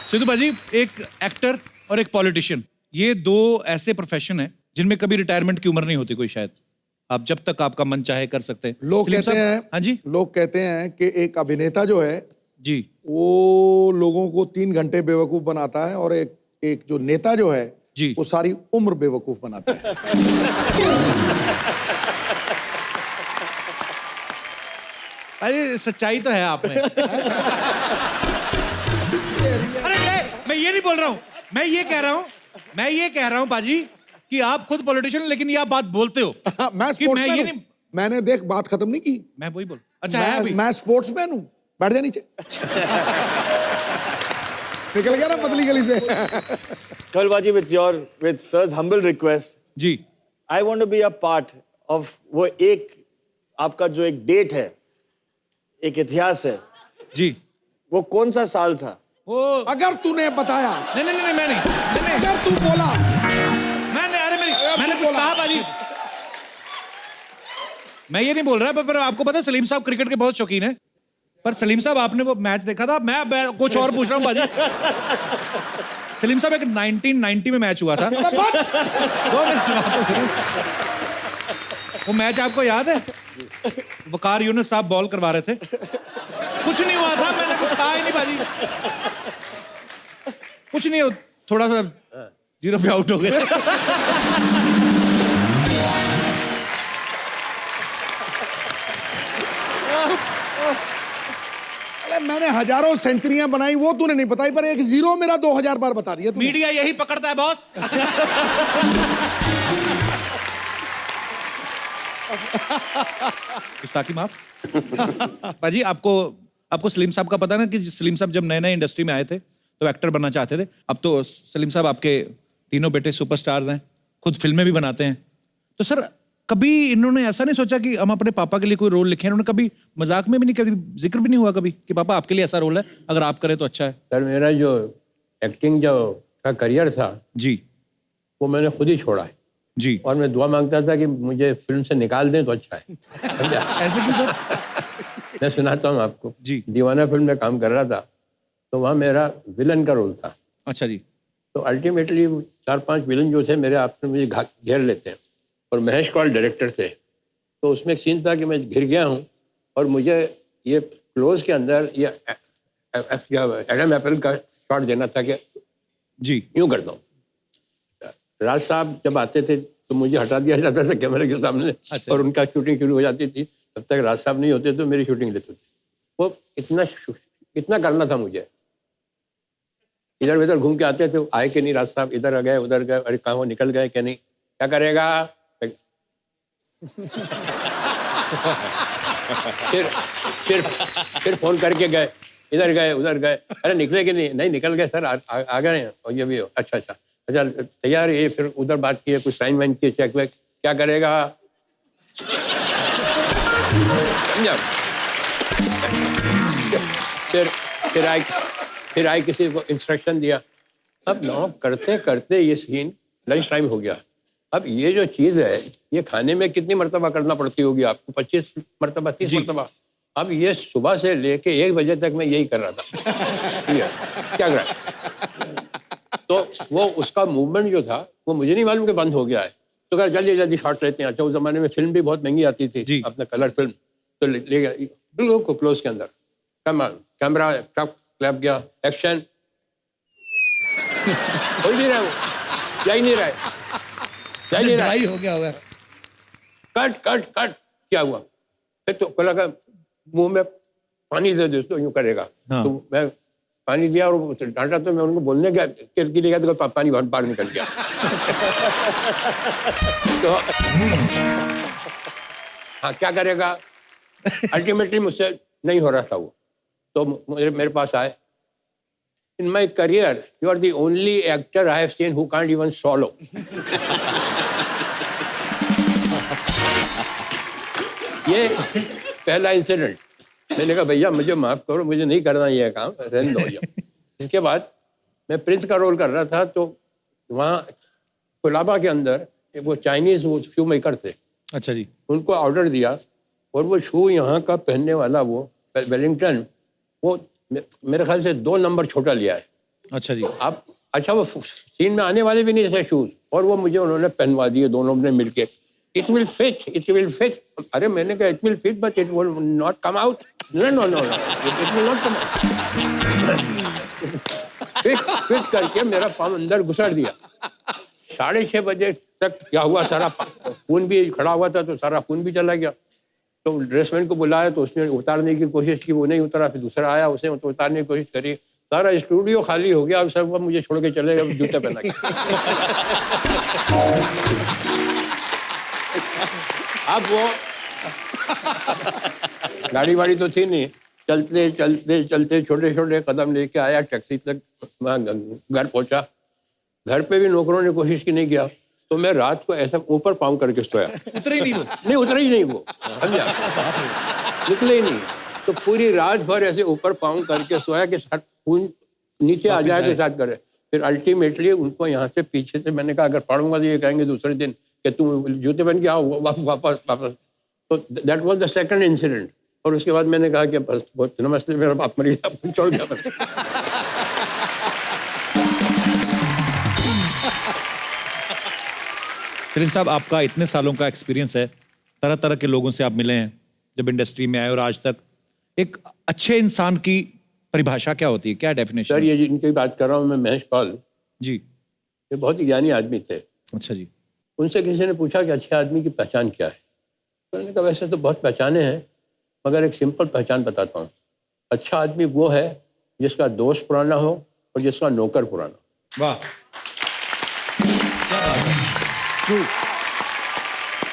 सिद्धू भाजी, एक एक्टर और एक पॉलिटिशियन, ये दो ऐसे प्रोफेशन है जिनमें कभी रिटायरमेंट की उम्र नहीं होती कोई, शायद आप जब तक आपका मन चाहे कर सकते हैं।
लोग कहते हैं,
हाँ जी,
लोग कहते हैं कि एक अभिनेता जो है
जी,
वो लोगों को 3 घंटे बेवकूफ बनाता है और एक जो नेता जो है
जी,
वो सारी उम्र बेवकूफ बनाता है।
अरे सच्चाई तो है आप में। अरे मैं ये नहीं बोल रहा हूँ, मैं ये कह रहा हूँ बाजी कि आप खुद पॉलिटिशियन, लेकिन ये आप बात बोलते हो
मैं
कि मैं ये नहीं,
मैंने देख बात खत्म नहीं की।
मैं वही बोल, अच्छा है अभी,
मैं स्पोर्ट्समैन हूँ। बैठ जा नीचे। निकल गया ना पतली गली से।
Khalbaji, with sir's humble request,
ji,
I want to be a part of वो एक आपका जो एक डेट है, एक इतिहास है
जी,
वो कौन सा साल था?
वो
अगर तूने बताया,
नहीं, मैं नहीं,
अगर तू बोला,
मैंने कुछ कहा बाजी, मैं ये नहीं बोल रहा, पर आपको पता है सलीम साहब क्रिकेट के बहुत शौकीन है, पर सलीम साहब आपने वो मैच देखा था? मैं कुछ और पूछ रहा हूँ बाजी। सलीम साहब एक 1990 में मैच हुआ था, 2 मिनट, वो मैच आपको याद है? वकार यूनुस साहब बॉल करवा रहे थे, कुछ नहीं हुआ था, मैंने कुछ कहा ही नहीं बाजी, कुछ नहीं, थोड़ा सा 0 पे आउट हो गए।
मैंने हजारों सेंचुरियां बनाई, वो तूने नहीं बताई, पर एक 0 मेरा 2000 बार बता दिया तूने।
मीडिया यही पकड़ता है बॉस। गुस्ताखी माफ। बाजी, आपको सलीम साहब का पता ना कि सलीम साहब जब नए इंडस्ट्री में आए थे तो एक्टर बनना चाहते थे। अब तो सलीम साहब आपके तीनों बेटे सुपरस्टार्स हैं, खुद फिल्में भी बनाते हैं। तो सर कभी इन्होंने ऐसा नहीं सोचा कि हम अपने पापा के लिए कोई रोल लिखें? इन्होंने कभी मजाक में भी नहीं, कभी जिक्र भी नहीं हुआ कभी कि पापा आपके लिए ऐसा रोल है, अगर आप करें तो अच्छा है?
सर मेरा जो एक्टिंग जो का करियर था
जी,
वो मैंने खुद ही छोड़ा है
जी,
और मैं दुआ मांगता था कि मुझे फिल्म से निकाल दें तो अच्छा है।
ऐसे क्यों सर?
मैं सुनाता हूँ आपको
जी।
दीवाना फिल्म में काम कर रहा था तो वहाँ मेरा विलन का रोल था।
अच्छा जी।
तो अल्टीमेटली 4-5 विलन जो थे मेरे आपस में मुझे घेर लेते हैं और महेश कौल डायरेक्टर थे। तो उसमें एक सीन था कि मैं घिर गया हूँ और मुझे ये क्लोज के अंदर ये एडम एप्पल का शॉट देना था कि
जी
यूँ करता हूँ। राज साहब जब आते थे तो मुझे हटा दिया जाता था कैमरे के सामने।
अच्छा।
और उनका शूटिंग शुरू हो जाती थी। तब तक राज साहब नहीं होते तो मेरी शूटिंग लेते थे। वो इतना करना था मुझे। इधर उधर घूम के आते थे, आए कि नहीं राज साहब, इधर आ गए उधर गए, अरे कहाँ वो निकल गए क्या नहीं, क्या करेगा। फिर फोन करके गए, इधर गए उधर गए, अरे निकले कि नहीं निकल गए सर, आ गए हैं और ये भी हो, अच्छा तैयार है। फिर उधर बात की, कुछ साइन वाइन किए, चेक वेक, क्या करेगा। फिर आई किसी को इंस्ट्रक्शन दिया। अब नॉक करते करते ये सीन लंच टाइम हो गया। अब ये जो चीज़ है ये खाने में कितनी मरतबा करना पड़ती होगी आपको, 25 मरतबा 30 मरतबा। अब ये सुबह से लेके 1 बजे तक मैं यही कर रहा था। क्या कर रहा है? तो वो उसका मूवमेंट जो था वो मुझे नहीं मालूम कि बंद हो गया है। तो कहा जल्दी शॉट लेते हैं। अच्छा उस जमाने में फिल्म भी बहुत महंगी आती थी, अपना कलर फिल्म। तो ले गया बिल्कुल को क्लोज के अंदर, कैमरा क्लैप गया, एक्शन। हो नहीं रहा, वो जा ही नहीं रहा है,
हो गया होगा।
कट क्या हुआ? फिर तो लगा मुंह में पानी दे दोस्तों, यूं करेगा। हाँ। तो मैं पानी दिया और डांटा तो मैं उनको बोलने गया, पानी बाहर निकल गया। तो हाँ क्या करेगा, अल्टीमेटली मुझसे नहीं हो रहा था वो, तो मेरे पास आए. In my career, you are the only actor I have seen who can't even swallow. ये पहला इंसिडेंट. मैंने कहा भैया मुझे माफ करो, मुझे नहीं करना ये काम, रहने दो. इसके बाद मैं प्रिंस का रोल कर रहा था, तो वहाँ कोलाबा के अंदर वो चाइनीज वो शू मेकर थे.
अच्छा जी.
उनको ऑर्डर दिया और वो शू यहाँ का पहनने वाला वो वेलिंगटन, वो मेरे ख्याल से 2 नंबर छोटा लिया है.
अच्छा जी.
आप अच्छा वो सीन में आने वाले भी नहीं थे शूज, और वो मुझे उन्होंने पहनवा दिए दोनों ने मिलके. It will fit. अरे मैंने कहा it will fit but it will not come out. No no no it will not come out. Fit करके मेरा पाँव अंदर घुसड़ दिया. 6:30 बजे तक क्या हुआ, सारा खून भी खड़ा हुआ था, तो सारा खून भी चला गया. तो ड्रेसमैन को बुलाया, तो उसने उतारने की कोशिश की, वो नहीं उतरा. फिर दूसरा आया, उसने उतारने की कोशिश करी. सारा स्टूडियो खाली हो गया और सब मुझे छोड़ के चले गए जूते पहना के. अब वो गाड़ी वाड़ी तो थी नहीं, चलते चलते चलते छोटे छोटे कदम लेके आया, टैक्सी तक वहाँ घर पहुंचा. घर पे भी नौकरों ने कोशिश की, नहीं किया. तो मैं रात को ऐसा ऊपर पाँव करके सोया.
उतरे ही नहीं वो.
नहीं उतरा ही नहीं वो, समझा, निकले ही नहीं. तो पूरी रात भर ऐसे ऊपर पाँव करके सोया कि खून नीचे आ जाए तो साथ करे. फिर अल्टीमेटली उनको यहाँ से पीछे से मैंने कहा अगर पढ़ूंगा तो ये कहेंगे दूसरे दिन कि तुम जूते पहन के आओ वापस. तो that was the second incident. और उसके बाद मैंने कहा कि बस बहुत नमस्ते, मेरा बाप मर गया, छोड़ गया.
प्रिंस साहब, आपका इतने सालों का एक्सपीरियंस है, तरह तरह के लोगों से आप मिले हैं जब इंडस्ट्री में आए और आज तक. एक अच्छे इंसान की परिभाषा क्या होती है, क्या डेफिनेशन?
सर ये जिनकी बात कर रहा हूँ मैं, महेश पाल
जी,
ये बहुत ही ज्ञानी आदमी थे.
अच्छा जी.
उनसे किसी ने पूछा कि अच्छे आदमी की पहचान क्या है. तो उन्होंने कहा वैसे तो बहुत पहचाने हैं, मगर एक सिंपल पहचान बताता हूँ. अच्छा आदमी वो है जिसका दोस्त पुराना हो और जिसका नौकर पुराना.
वाह.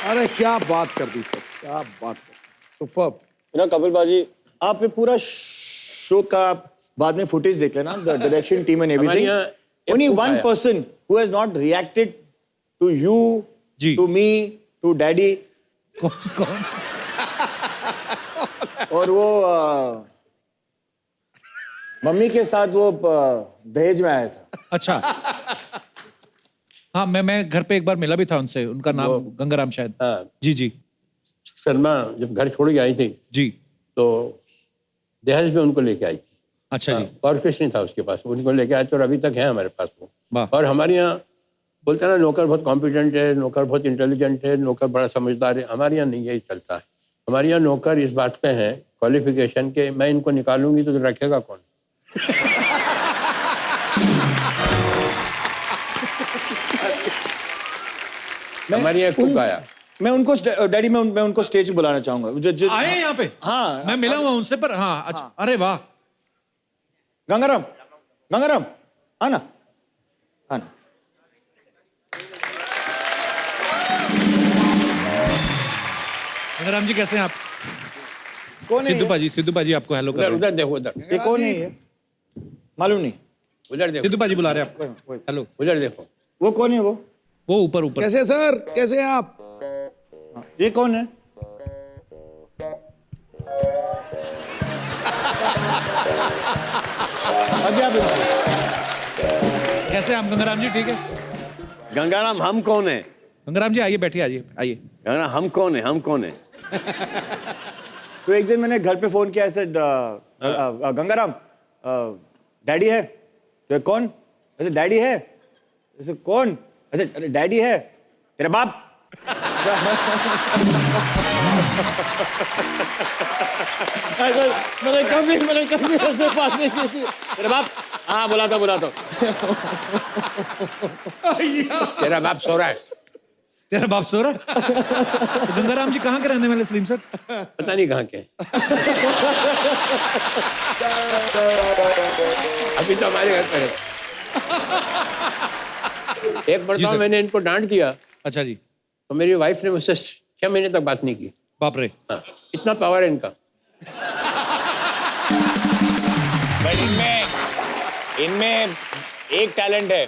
अरे क्या बात कर दी सर, क्या बात कर दी. सुपर्ब.
ना कपिल बाजी, आप ये पूरा शो का बाद में फुटेज देख लेना, the direction team and everything. Only one person who has not reacted to you, to me, to daddy.
कौन?
और वो मम्मी के साथ वो दहेज में आया था.
अच्छा. हाँ, मैं घर पे एक बार मिला भी था उनसे. उनका नाम गंगाराम शायद.
हाँ.
जी जी.
शर्मा जब घर छोड़ के आई थी
जी,
तो दहेज में उनको लेके आई थी.
अच्छा जी.
और कुछ नहीं था उसके पास, उनको लेके आए. तो अभी तक है हमारे पास वो.
वाह.
और हमारे यहाँ बोलते हैं ना नौकर बहुत कॉम्पिटेंट है, नौकर बहुत इंटेलिजेंट है, नौकर बड़ा समझदार है. हमारे यहाँ नहीं यही चलता है. हमारे यहाँ नौकर इस बात पे है क्वालिफिकेशन के, मैं इनको निकालूंगी तो रखेगा कौन. हमारे यहाँ कुक आया.
मैं उनको डैडी मैं उनको स्टेज पे बुलाना चाहूंगा.
आए यहाँ पे.
हाँ,
मैं मिला हुआ उनसे, पर हाँ. अच्छा. अरे वाह.
गंगाराम, गंगाराम आना, आना.
गंगाराम जी कैसे हैं आप?
कौन है?
सिद्धू पाजी आपको हेलो कर रहे हैं.
उधर देखो, उधर.
ये कौन है ये? मालूम नहीं.
उधर देखो,
सिद्धू पाजी बुला रहे हैं आपको. हेलो.
उधर देखो.
वो कौन है?
वो ऊपर ऊपर.
कैसे सर, कैसे हैं आप?
ये कौन है? अभी आप
कैसे हैं आप गंगाराम जी? ठीक है.
गंगाराम हम कौन है?
गंगाराम जी आइए, बैठिए, आइए आइए.
गंगाराम हम कौन है? हम कौन है?
तो एक दिन मैंने घर पे फोन किया ऐसे, गंगाराम डैडी है. तो कौन? ऐसे डैडी है. ऐसे कौन? ऐसे अरे डैडी है तेरा बाप. मैंने कभी ऐसे बात नहीं की थी. तेरा बाप. हाँ बुला तो.
तेरा बाप सो रहा है.
तेरा बाप सो रहा है? तो गंगाराम जी कहाँ के रहने वाले सलीम सर?
पता नहीं कहाँ के. अभी तो हमारे घर पर है. एक मरतबा मैंने इनको डांट दिया
अच्छा जी,
तो मेरी वाइफ ने मुझसे 6 महीने तक बात नहीं की।
बाप रे।
हाँ, इतना पावर है इनका।
बट इनमें एक टैलेंट है,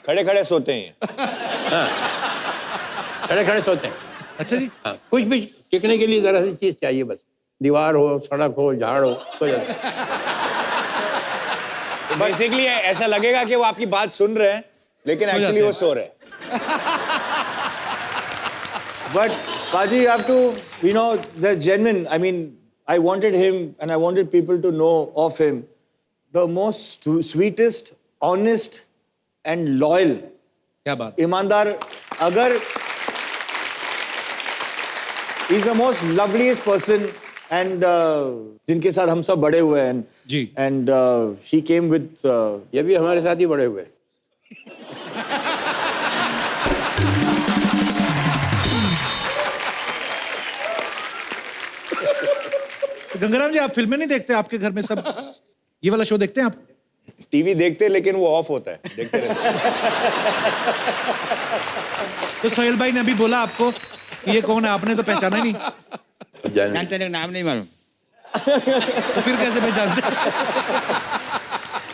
खड़े खड़े सोते हैं।
हाँ, खड़े खड़े सोते हैं।
अच्छा जी।
हाँ, कुछ भी टिकने के लिए जरा सी चीज चाहिए, बस दीवार हो, सड़क हो, झाड़ हो, सो जाते हैं।
बेसिकली ऐसा लगेगा कि वो आपकी बात सुन रहे हैं, लेकिन एक्चुअली वो सो रहे हैं।
But Paji, you have to, you know, there's genuine. I mean, I wanted him and I wanted people to know of him. The most sweetest, honest and loyal.
क्या बात।
ईमानदार, अगर he's the most loveliest person and जिनके साथ हम सब बड़े हुए हैं
जी।
and he came with
ये भी हमारे साथ ही बड़े हुए।
गंगाराम जी, आप फिल्में नहीं देखते? आपके घर में सब ये वाला शो देखते हैं आप?
टीवी देखते हैं, लेकिन वो ऑफ होता है, देखते रहते हैं।
तो सोहेल भाई ने अभी बोला आपको कि ये कौन है, आपने तो पहचाना ही नहीं।
जानते नहीं, नाम नहीं मालूम।
तो फिर कैसे पहचानते?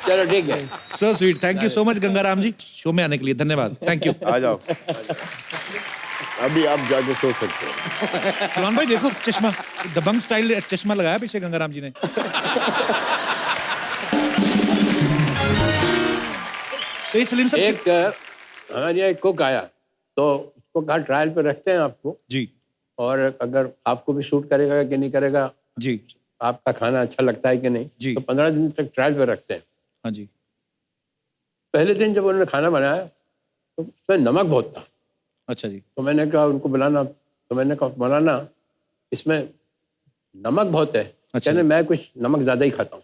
चलो ठीक है।
So sweet, thank you so much Gangaram ji, show में आने के लिए धन्यवाद। Thank you.
आ जाओ, अभी आप जाके सो सकते हो।
सलमान भाई देखो चश्मा, दबंग स्टाइल चश्मा लगाया पीछे गंगाराम जी ने। तो ये सलीम साहब
एक हमारे यहाँ एक कुक आया, तो उसको कहा ट्रायल पे रखते हैं आपको
जी,
और अगर आपको भी शूट करेगा कि नहीं करेगा
जी,
आपका खाना अच्छा लगता है कि नहीं
जी,
तो 15 दिन तक ट्रायल पे रखते हैं।
हाँ जी।
पहले दिन जब उन्होंने खाना बनाया तो उसमें नमक बहुत था।
अच्छा जी।
तो मैंने कहा उनको बुलाना, तो मैंने कहा बनाना इसमें नमक बहुत है।
अच्छा।
कहने मैं कुछ नमक ज्यादा ही खाता हूँ।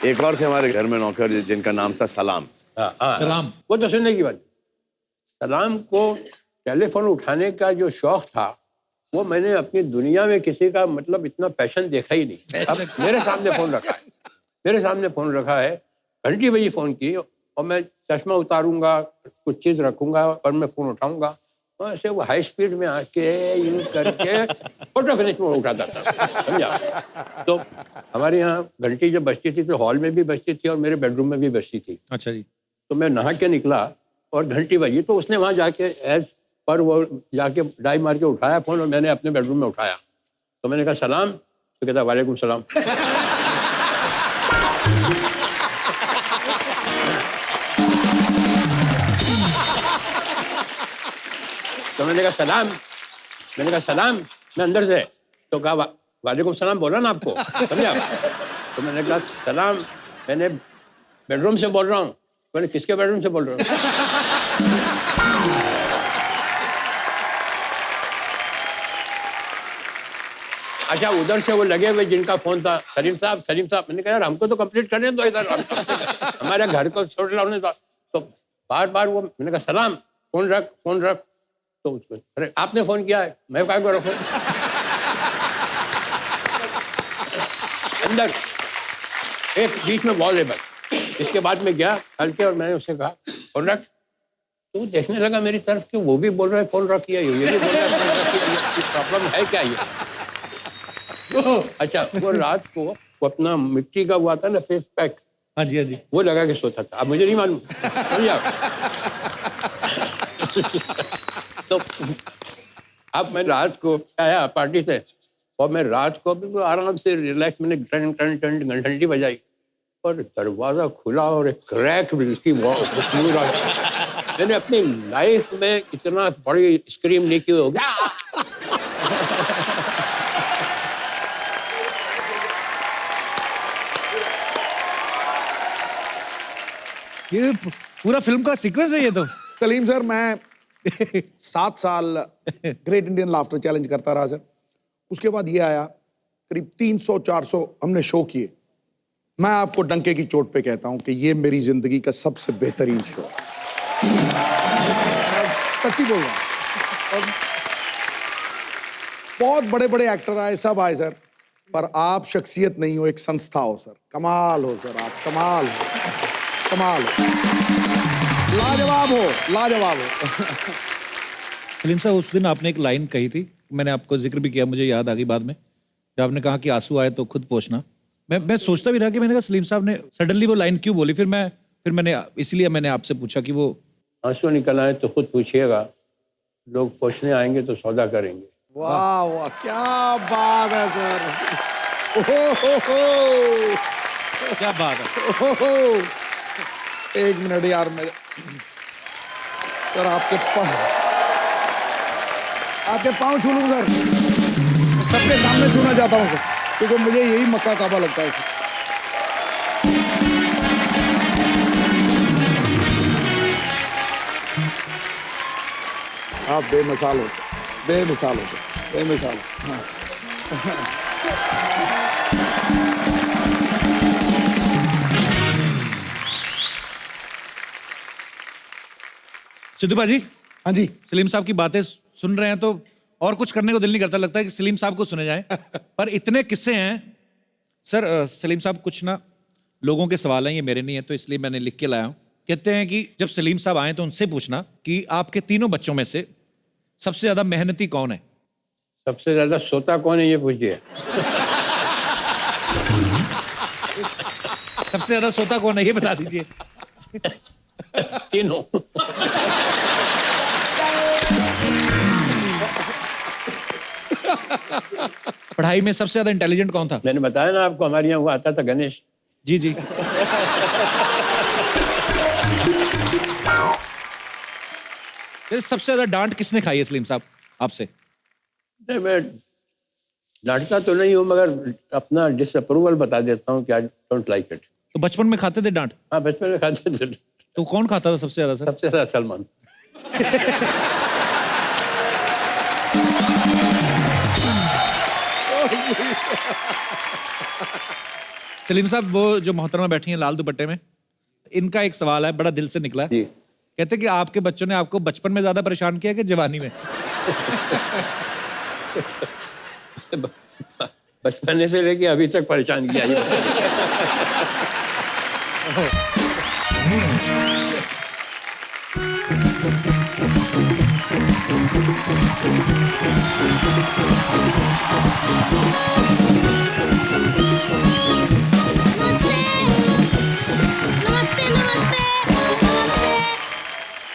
एक और थे हमारे घर में नौकर जिनका नाम था सलाम।
सलाम।
वो तो सुनने की बात। सलाम को टेलीफोन उठाने का जो शौक था वो मैंने अपनी दुनिया में किसी का मतलब इतना पैशन देखा ही नहीं। अब मेरे सामने फोन रखा है, मेरे सामने फोन रखा है, घंटी बजी फोन की और मैं चश्मा उतारूंगा, कुछ चीज रखूंगा और मैं फोन उठाऊंगा, वैसे वो हाई स्पीड में आके यूज करके फोटो फिनिश में उठाता था, समझा। तो हमारे यहाँ घंटी जब बजती थी तो हॉल में भी बजती थी और मेरे बेडरूम में भी बजती थी।
अच्छा जी।
तो मैं नहा के निकला और घंटी बजी तो उसने वहां जाके एज पर वो जाके डाई मार के उठाया फोन और मैंने अपने बेडरूम में उठाया। तो मैंने कहा सलाम, तो कहता वालेकुम सलाम। तो मैंने कहा सलाम, मैंने कहा सलाम, मैं अंदर से। तो कहा वालेकुम सलाम बोला ना आपको, समझा। तो मैंने कहा सलाम, मैंने बेडरूम से बोल रहा हूँ। मैंने किसके बेडरूम से बोल रहा हूँ? अच्छा, उधर से वो लगे हुए जिनका फोन था, सलीम साहब, सलीम साहब। मैंने कहा यार हमको तो कंप्लीट करने दो इधर, हमारे घर को छोड़ लाने दो। तो बार बार वो, मैंने कहा सलाम, फोन रख, फोन रख। तो उसको अरे आपने फोन किया है, मैं क्या रखूं? अंदर एक बीच में वॉल है बस। इसके बाद में गया हल्के और मैंने उससे कहा फोन रख। तो देखने लगा मेरी तरफ कि वो भी बोल रहा है फोन रखिए, ये भी बोल रहा है फोन रखिए, प्रॉब्लम है क्या ये? अच्छा, वो रात को वो अपना मिट्टी का वो आता है ना फेस पैक,
हाँ जी, हाँ जी,
वो लगा के सोता था। अब मुझे नहीं मालूम, समझा। तो अब मैं रात को आया पार्टी से और मैं रात को बिल्कुल आराम से रिलैक्स, मैंने टन टन टन घंटी बजाई और दरवाजा खुला और एक क्रैक की मैंने अपनी लाइफ में इतना बड़ी स्क्रीम नहीं की होगी।
ये पूरा फिल्म का सीक्वेंस है ये तो।
सलीम सर, मैं 7 साल ग्रेट इंडियन लाफ्टर चैलेंज करता रहा सर। उसके बाद ये आया, करीब 300-400 हमने शो किए। मैं आपको डंके की चोट पे कहता हूं कि ये मेरी जिंदगी का सबसे बेहतरीन शो है। सच्ची बोल रहा हूं। बहुत बड़े बड़े एक्टर आए, सब आए सर, पर आप शख्सियत नहीं हो, एक संस्था हो सर। कमाल हो सर, आप कमाल हो, कमाल हो, लाजवाब हो, लाजवाब हो।
सलीम साहब, उस दिन आपने एक लाइन कही थी, मैंने आपको जिक्र भी किया, मुझे याद आ गई बाद में, जब आपने कहा कि आंसू आए तो खुद पोंछना। मैं सोचता भी रहा कि मैंने कहा सलीम साहब ने सडनली वो लाइन क्यों बोली, फिर मैंने इसलिए मैंने आपसे पूछा कि वो
आंसू निकल आए तो खुद पूछिएगा, लोग पूछने आएंगे तो सौदा करेंगे।
वाह वाह, क्या बात है सर, हो।
क्या बात है।
ओहो, एक मिनट यार, मैं सर आपके पाँव छू लूं सर, सबके सामने छूना चाहता हूं सर, क्योंकि मुझे यही मक्का काबा लगता है सर। आप बेमिसाल हो सर, बेमिसाल हो सर, बेमिसाल हो। हाँ।
सिद्धू भाजी,
हाँ जी,
सलीम साहब की बातें सुन रहे हैं तो और कुछ करने को दिल नहीं करता, लगता है कि सलीम साहब को सुने जाए। पर इतने किस्से हैं सर। सलीम साहब, कुछ ना लोगों के सवाल हैं, ये मेरे नहीं है, तो इसलिए मैंने लिख के लाया हूँ। कहते हैं कि जब सलीम साहब आए तो उनसे पूछना कि आपके तीनों बच्चों में से सबसे ज्यादा मेहनती कौन है?
सबसे ज्यादा सोता कौन है, ये पूछिए।
सबसे ज्यादा सोता कौन है, ये बता दीजिए।
तीनों।
पढ़ाई में सबसे ज्यादा इंटेलिजेंट कौन था?
मैंने बताया ना आपको, हमारे यहाँ वो आता था गणेश।
जी जी। सबसे ज्यादा डांट किसने खाई है सलीम साहब आपसे?
नहीं, मैं डांटता तो नहीं हूँ, मगर अपना डिसअप्रूवल बता देता हूँ कि आई डोंट लाइक इट।
तो बचपन में खाते थे डांट?
हाँ, बचपन में खाते थे।
तो कौन खाता था सबसे ज्यादा सर?
सबसे ज्यादा सलमान।
सलीम साहब, वो जो मोहतरमा बैठी हैं लाल दुपट्टे में, इनका एक सवाल है, बड़ा दिल से निकला।
जी।
कहते कि आपके बच्चों ने आपको बचपन में ज्यादा परेशान किया कि जवानी में?
बचपन से लेके अभी तक परेशान किया।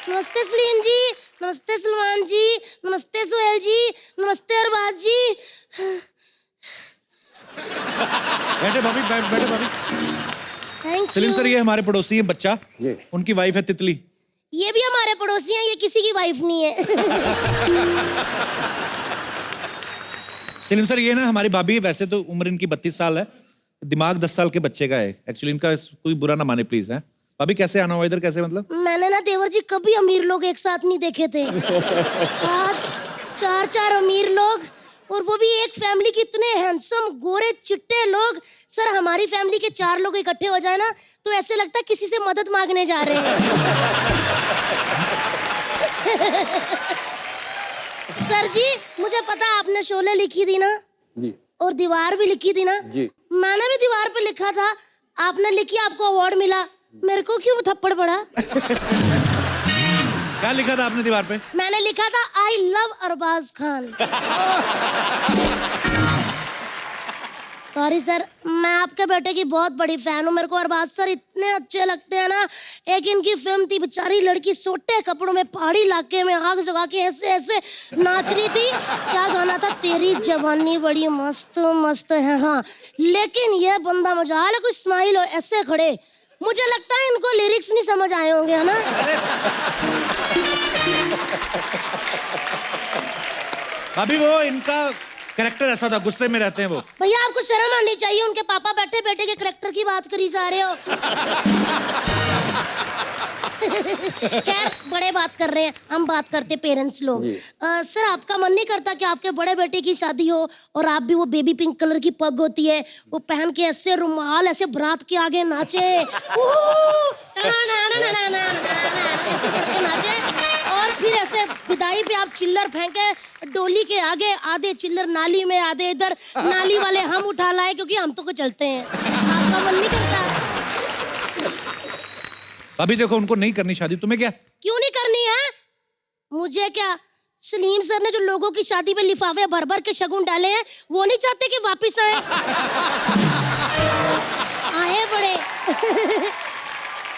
नमस्ते सलीम जी, नमस्ते सलमान जी, नमस्ते सुहेल जी, नमस्ते अरबाज जी।
बैठे भाभी, बैठे भाभी।
Thank
Salim sir,
you.
ये हमारे पड़ोसी हैं बच्चा, उनकी वाइफ है तितली।
ये भी हमारे पड़ोसी हैं, ये किसी की वाइफ नहीं है।
सलीम सर, ये ना हमारी भाभी है, वैसे तो उम्र इनकी 32 साल है, दिमाग 10 साल के बच्चे का है। एक्चुअली इनका कोई बुरा ना माने प्लीज। है भाभी, कैसे आना हुआ इधर, कैसे मतलब?
मैंने ना देवर जी कभी अमीर लोग एक साथ नहीं देखे थे। आज 4 अमीर लोग, और वो भी एक फैमिली के इतने हैंडसम गोरे चिट्टे लोग। सर, हमारी फैमिली के 4 लोग इकट्ठे हो जाए ना तो ऐसे लगता है किसी से मदद मांगने जा रहे हैं। सर जी, मुझे पता आपने शोले लिखी थी ना
जी,
और दीवार भी लिखी थी ना
जी।
मैंने भी दीवार पे लिखा था, आपने लिखी, आपको अवार्ड मिला, मेरे को क्यों थप्पड़ पड़ा?
क्या लिखा था आपने दीवार पे?
मैंने लिखा था I love Arbaaz Khan. Sorry sir, मैं आपके बेटे की बहुत बड़ी फैन हूँ, मेरे को अरबाज सर इतने अच्छे लगते हैं ना। एक इनकी फिल्म थी, बेचारी लड़की सोटे कपड़ों में पहाड़ी इलाके में आग जगा के ऐसे ऐसे नाच रही थी। क्या गाना था? तेरी जवानी बड़ी मस्त मस्त है। हाँ, लेकिन ये बंदा मजाल है, कुछ स्माइल हो ऐसे खड़े, मुझे लगता है इनको लिरिक्स नहीं समझ आए होंगे, है ना?
भाभी, वो इनका कैरेक्टर ऐसा था, गुस्से में रहते हैं वो।
भैया, आपको शर्म आनी चाहिए, उनके पापा बैठे बेटे के कैरेक्टर की बात करी जा रहे हो। खैर, बड़े बात कर रहे हैं, हम बात करते पेरेंट्स लोग। सर, आपका मन नहीं करता कि आपके बड़े बेटे की शादी हो और आप भी, वो बेबी पिंक कलर की पग होती है, वो पहन के ऐसे रुमाल ऐसे बारात के आगे नाचे, ऐसे करके नाचे, और फिर ऐसे विदाई पे आप चिल्लर फेंके डोली के आगे, आधे चिल्लर नाली में, आधे इधर नाली वाले हम उठा लाए क्योंकि हम तो को चलते हैं। आपका मन नहीं करता?
अभी देखो उनको नहीं करनी शादी, तुम्हें क्या?
क्यों नहीं करनी है? मुझे क्या, सलीम सर ने जो लोगों की शादी में लिफाफे भर भर के शगुन डाले हैं वो नहीं चाहते कि वापस आए? आए बड़े।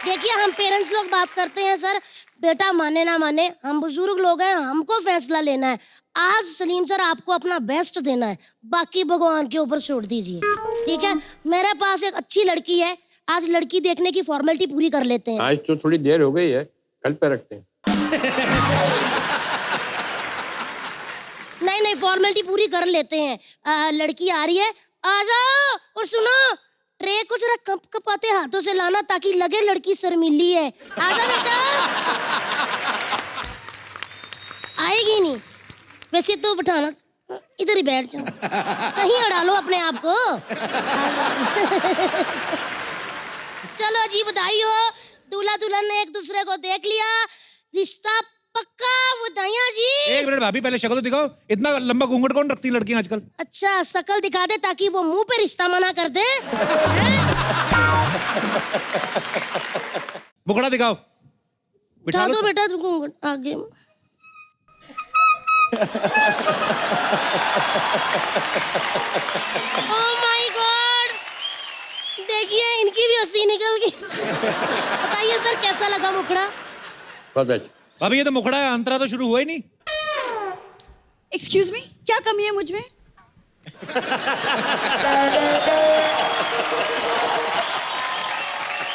देखिए हम पेरेंट्स लोग बात करते हैं सर, बेटा माने ना माने, हम बुजुर्ग लोग हैं, हमको फैसला लेना है। आज सलीम सर आपको अपना बेस्ट देना है, बाकी भगवान के ऊपर छोड़ दीजिए, ठीक है? मेरे पास एक अच्छी लड़की है, आज लड़की देखने की फॉर्मेलिटी पूरी कर लेते हैं।
आज तो थोड़ी देर हो गई है, कल पे रखते हैं।
नहीं फॉर्मेलिटी पूरी कर लेते हैं। लड़की आ रही है, आ जाओ। और सुनो, ट्रे को जरा कप कपाते हाथों से लाना ताकि लगे लड़की शर्मीली है। आ जाओ बेटा। आएगी नहीं, वैसे तो बिठाना, इधर ही बैठ जाओ, कहीं अड़ा लो अपने आप को। चलो जी, बधाई हो, दूल्हा दुल्हन ने एक दूसरे को देख लिया, रिश्ता पक्का। बधाइयां जी।
एक मिनट भाभी, पहले शक्ल तो दिखाओ। इतना लंबा घूंघट कौन रखती है लड़कियां आजकल?
अच्छा, शक्ल दिखा दे ताकि वो मुंह पे रिश्ता मना कर दे।
मुखड़ा दिखाओ।
बिठा दो बेटा घूंघट आगे। ओह माय गॉड, देखिए इनकी भी हंसी निकल गई। बताइए सर कैसा लगा मुखड़ा?
बहुत अच्छा।
अभी ये तो मुखड़ा है, अंतरा तो शुरू हुआ ही नहीं।
एक्सक्यूज मी, क्या कमी है मुझ में?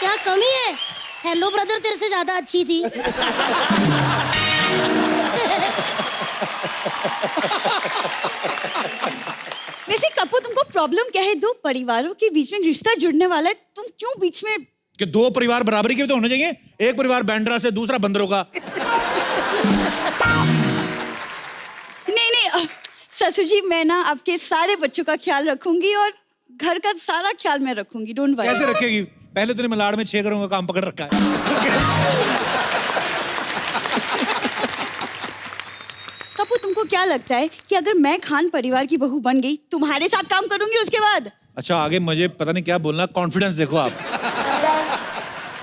क्या कमी है? हेलो ब्रदर तेरे से ज्यादा अच्छी थी।
वैसे कपू, तुमको प्रॉब्लम क्या है? दो परिवारों के बीच में रिश्ता जुड़ने वाला है, तुम क्यों बीच में?
कि दो परिवार बराबरी के तो होने चाहिए, एक परिवार बैंड्रा से, दूसरा बंदरों का।
नहीं ससुर जी, मैं ना आपके सारे बच्चों का ख्याल रखूंगी और घर का सारा ख्याल मैं रखूंगी, डोंट वरी।
कैसे रखेगी? पहले तूने मलाड़ में 6 घरों का काम पकड़ रखा है।
कपू, तुमको क्या लगता है कि अगर मैं खान परिवार की बहू बन गई, तुम्हारे साथ काम करूंगी उसके बाद?
अच्छा, आगे मुझे पता नहीं क्या बोलना, कॉन्फिडेंस देखो आप।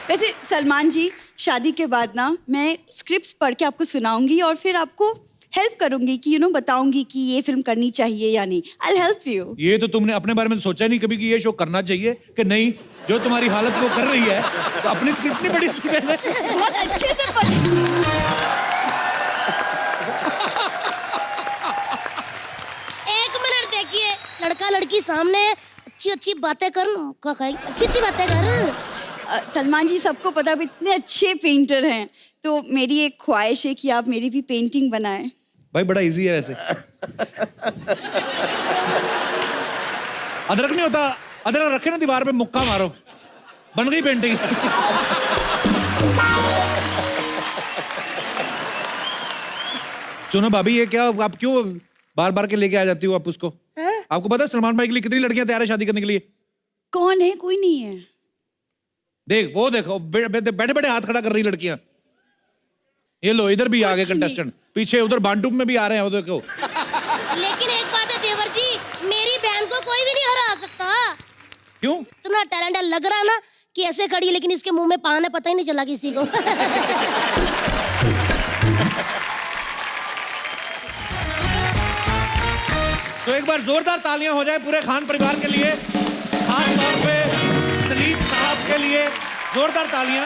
वैसे सलमान जी, शादी के बाद ना मैं स्क्रिप्ट्स पढ़ के आपको सुनाऊंगी और फिर आपको हेल्प करूंगी कि बताऊंगी कि ये फिल्म करनी चाहिए या नहीं। I'll help you।
ये तो तुमने अपने बारे में सोचा नहीं कभी कि ये शो करना चाहिए कि नहीं? जो तुम्हारी हालत वो कर रही है, तो अपनी स्क्रिप्ट नहीं पढ़ी थी पहले?
बहुत अच्छे से पढ़ी।
एक मिनट देखिए, लड़का लड़की सामने, अच्छी बातें कर, अच्छी बातें कर।
सलमान जी, सबको पता आप इतने अच्छे पेंटर हैं, तो मेरी एक ख्वाहिश है कि आप मेरी भी पेंटिंग बनाएं।
भाई बड़ा इजी है वैसे। अदरक नहीं होता, अदरक रखे ना दीवार पे, मुक्का मारो, बन गई पेंटिंग। सुनो भाभी, ये क्या आप क्यों बार बार के लेके आ जाती हो आप उसको? आपको पता है सलमान भाई के लिए कितनी लड़कियां तैयार है शादी करने के लिए?
कौन है? कोई नहीं है।
देख वो देखो, बैठे बैठे हाथ खड़ा कर रही लड़कियां। ये लो, इधर भी आ गए कंटेस्टेंट, पीछे उधर बांटूप में भी आ रहे हैं, वो देखो।
लेकिन एक बात है देवर जी, मेरी बहन को कोई भी नहीं हरा सकता।
क्यों?
इतना टैलेंट लग रहा ना कि ऐसे खड़ी, लेकिन इसके मुंह में पान है, पता ही नहीं चला किसी को।
तो एक बार जोरदार तालियां हो जाए पूरे खान परिवार के लिए, खास तौर पे सलीम साहब के लिए जोरदार तालियां।